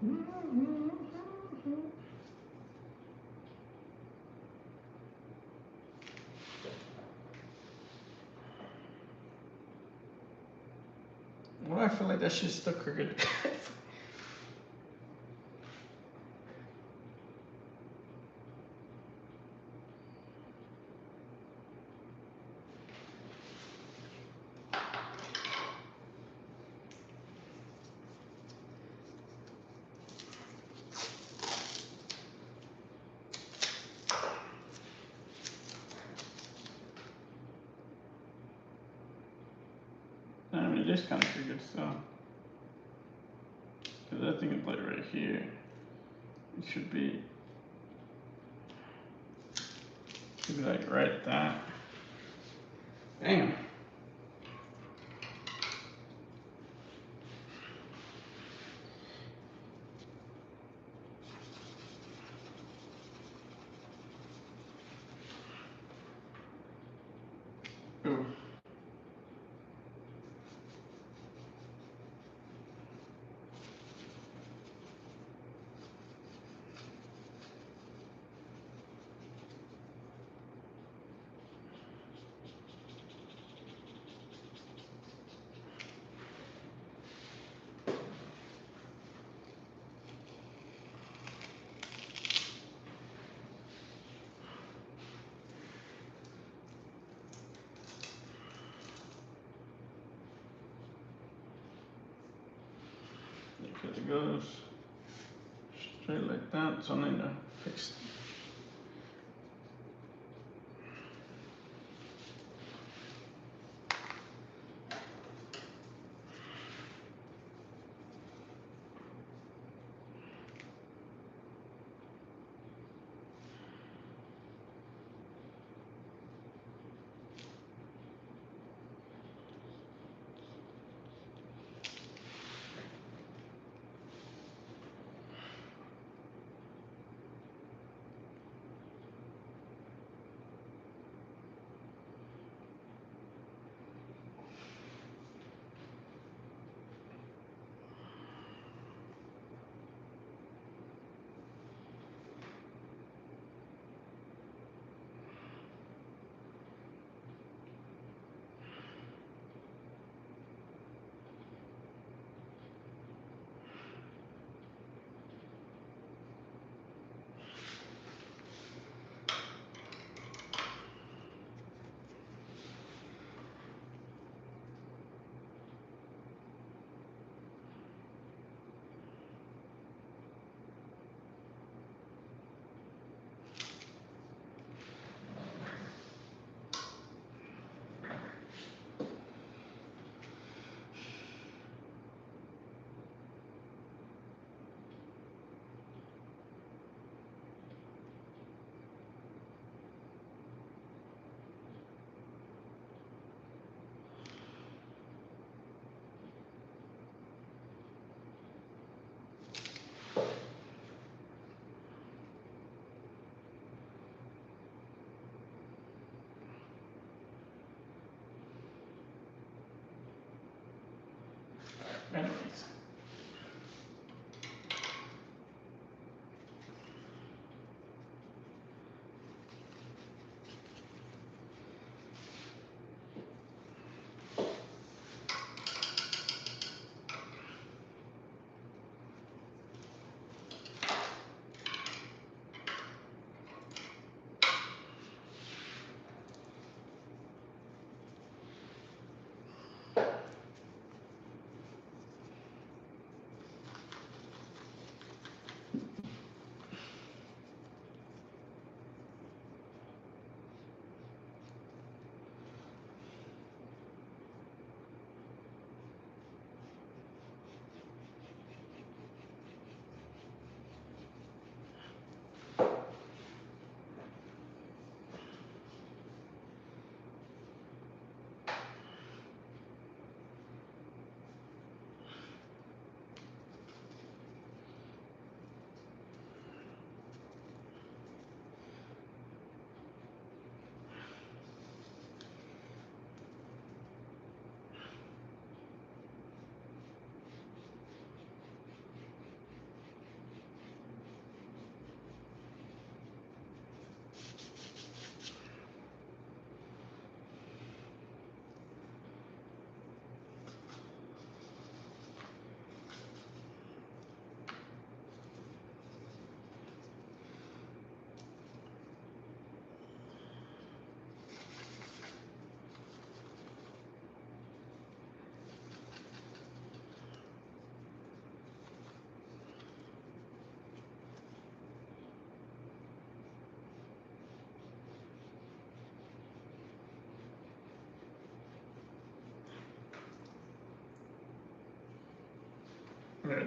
[SPEAKER 1] Why do I feel like that shit's still crooked? I mean, it is kind of crooked still. Because that thing is like right here. It should be like right at that. Damn. Ooh. Because it goes straight like that, so I need to fix it.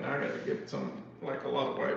[SPEAKER 1] now I gotta get some, like a lot of white.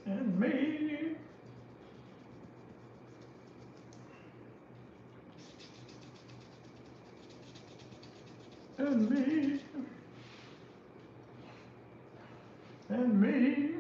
[SPEAKER 1] And me. And me. And me.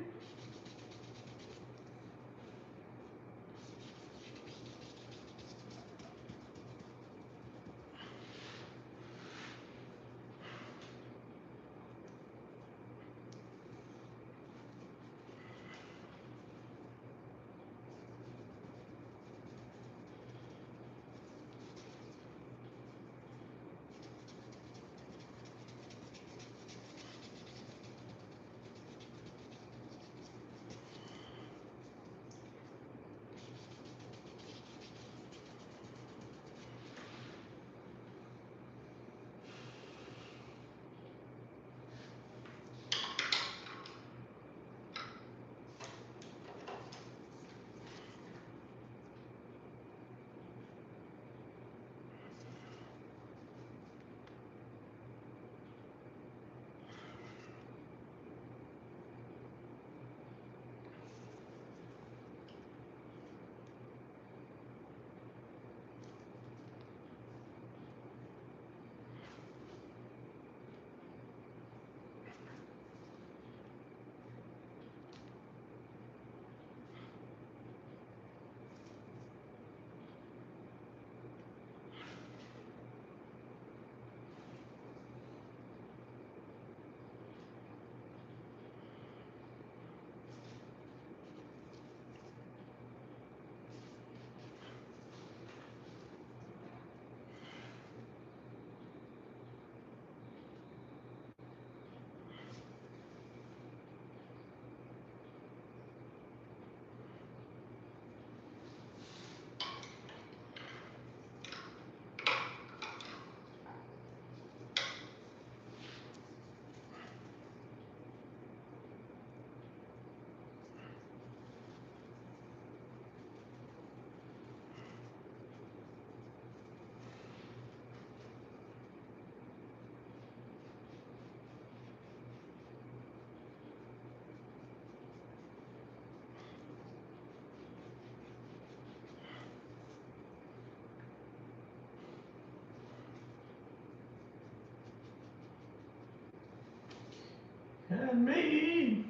[SPEAKER 1] And me.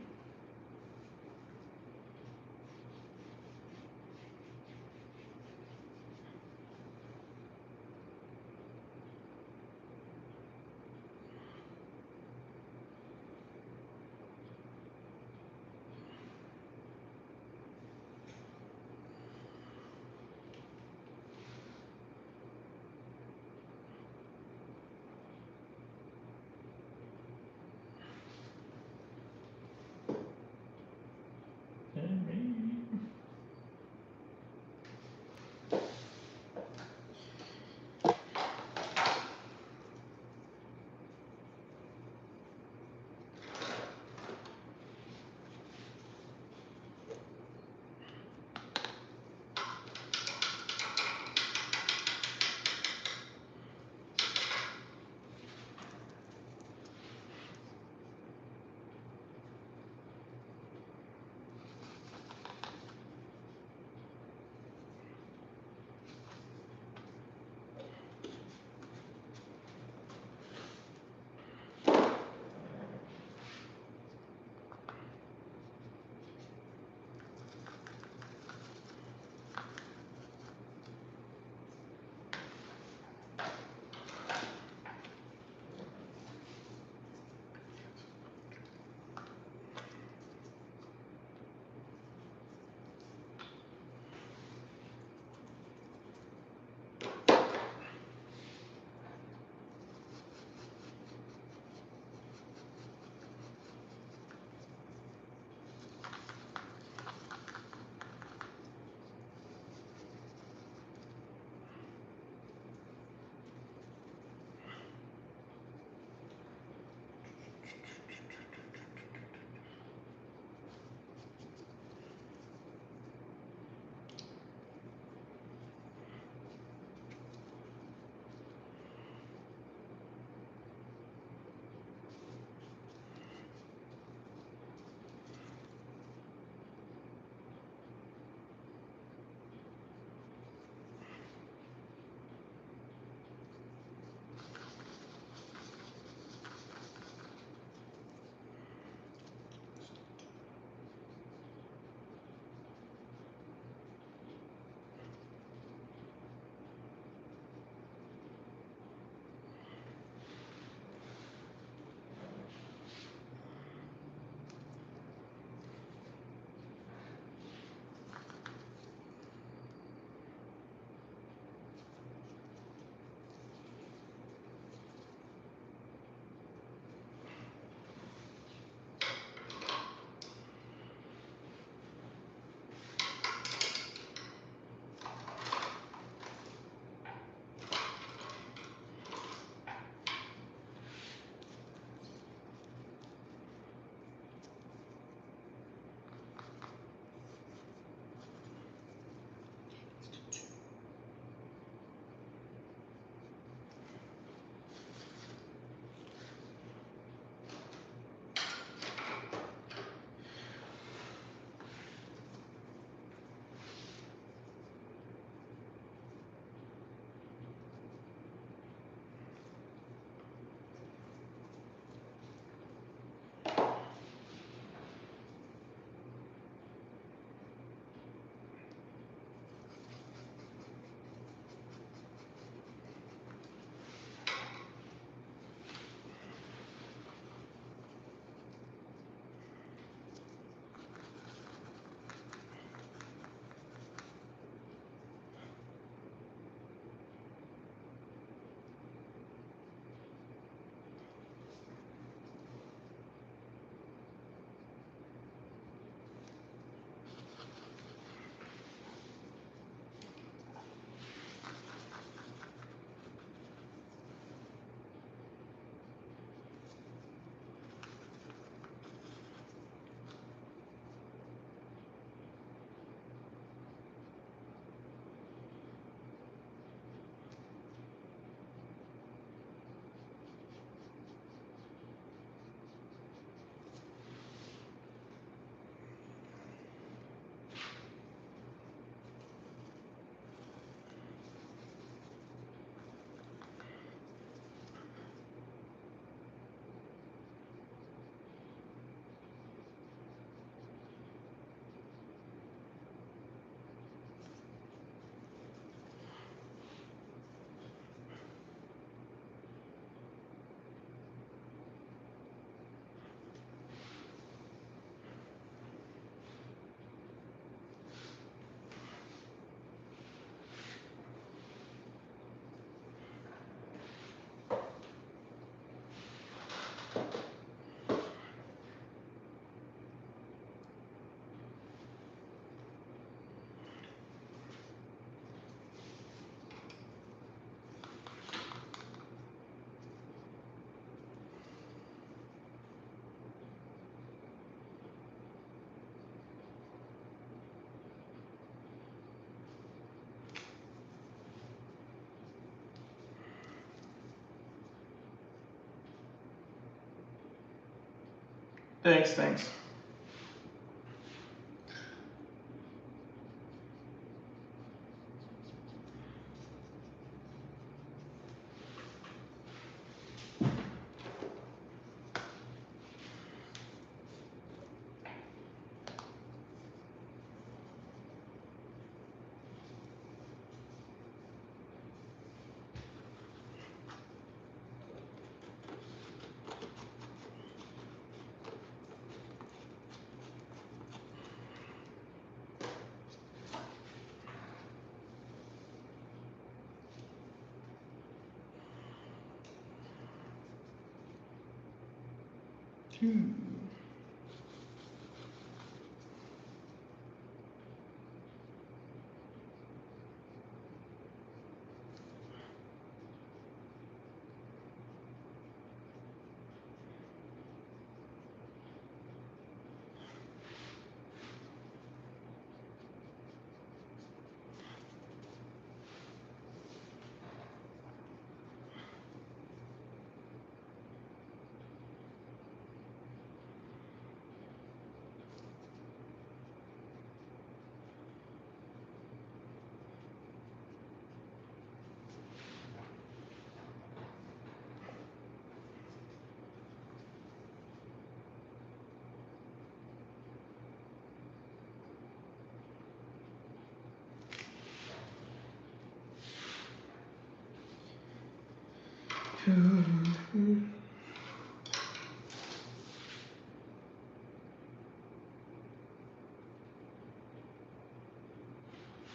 [SPEAKER 1] Thanks.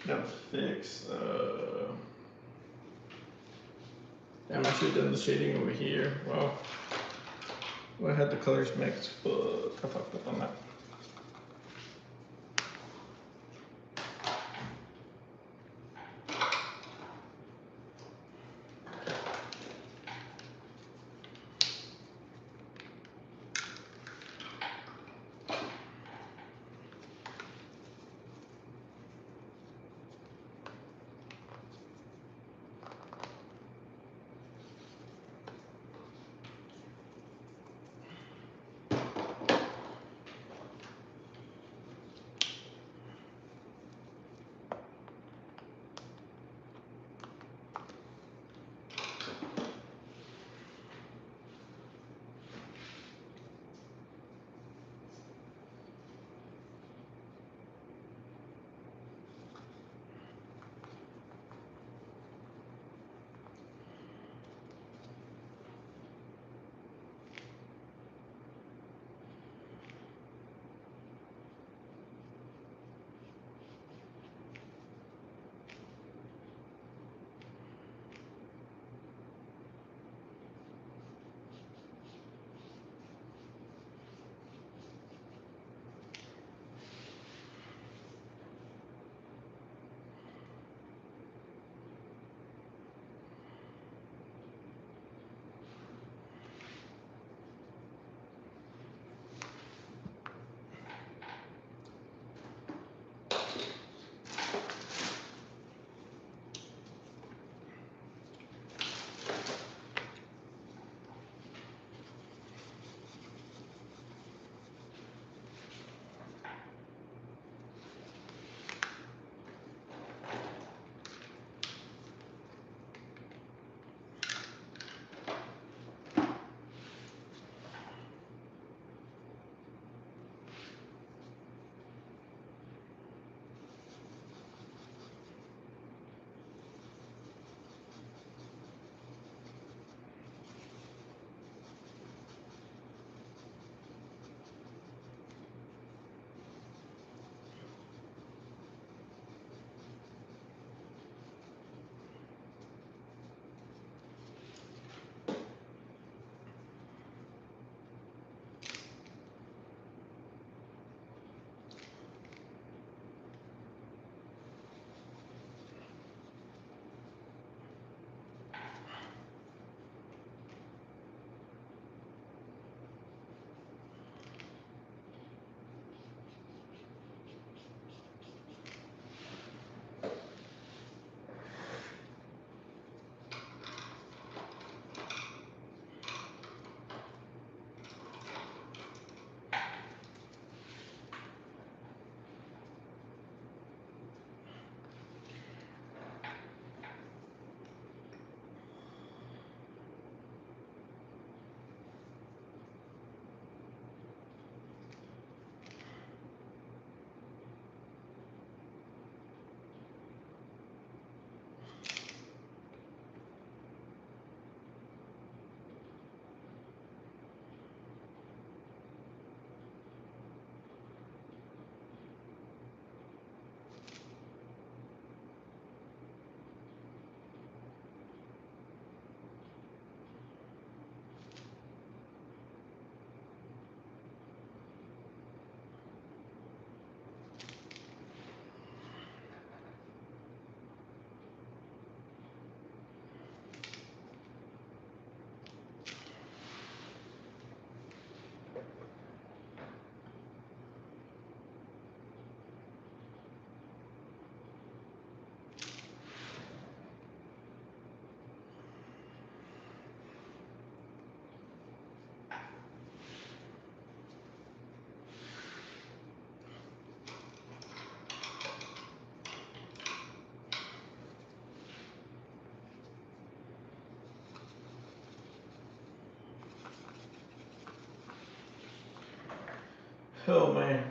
[SPEAKER 1] Gotta fix. Damn, I should have done the shading over here. Well, I had the colors mixed, but I fucked up on that. Oh man.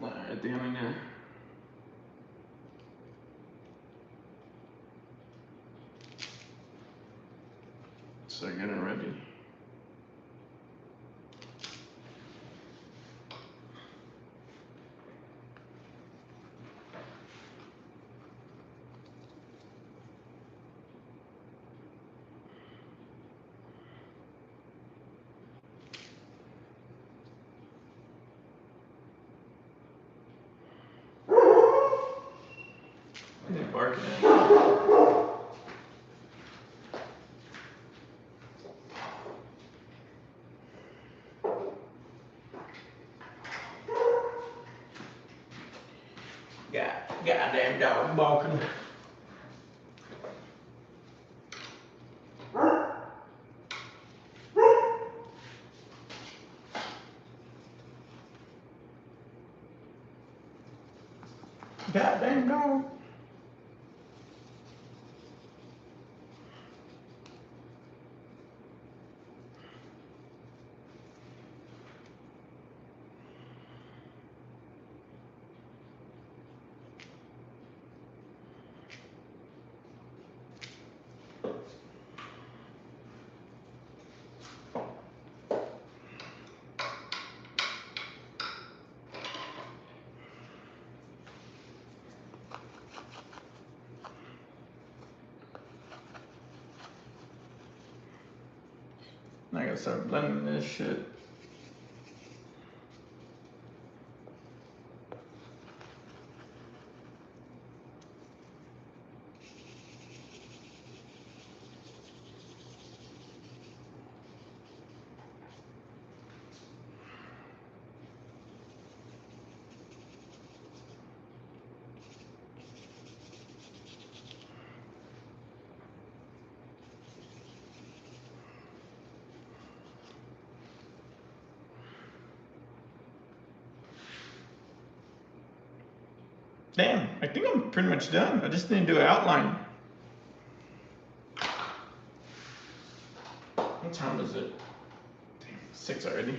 [SPEAKER 1] Alright, dígame ya. So getting ready. They're barking at me. Goddamn dog barking. Goddamn dog. I gotta start blending this shit. Damn, I think I'm pretty much done. I just need to do an outline. What time is it? Damn, 6 already.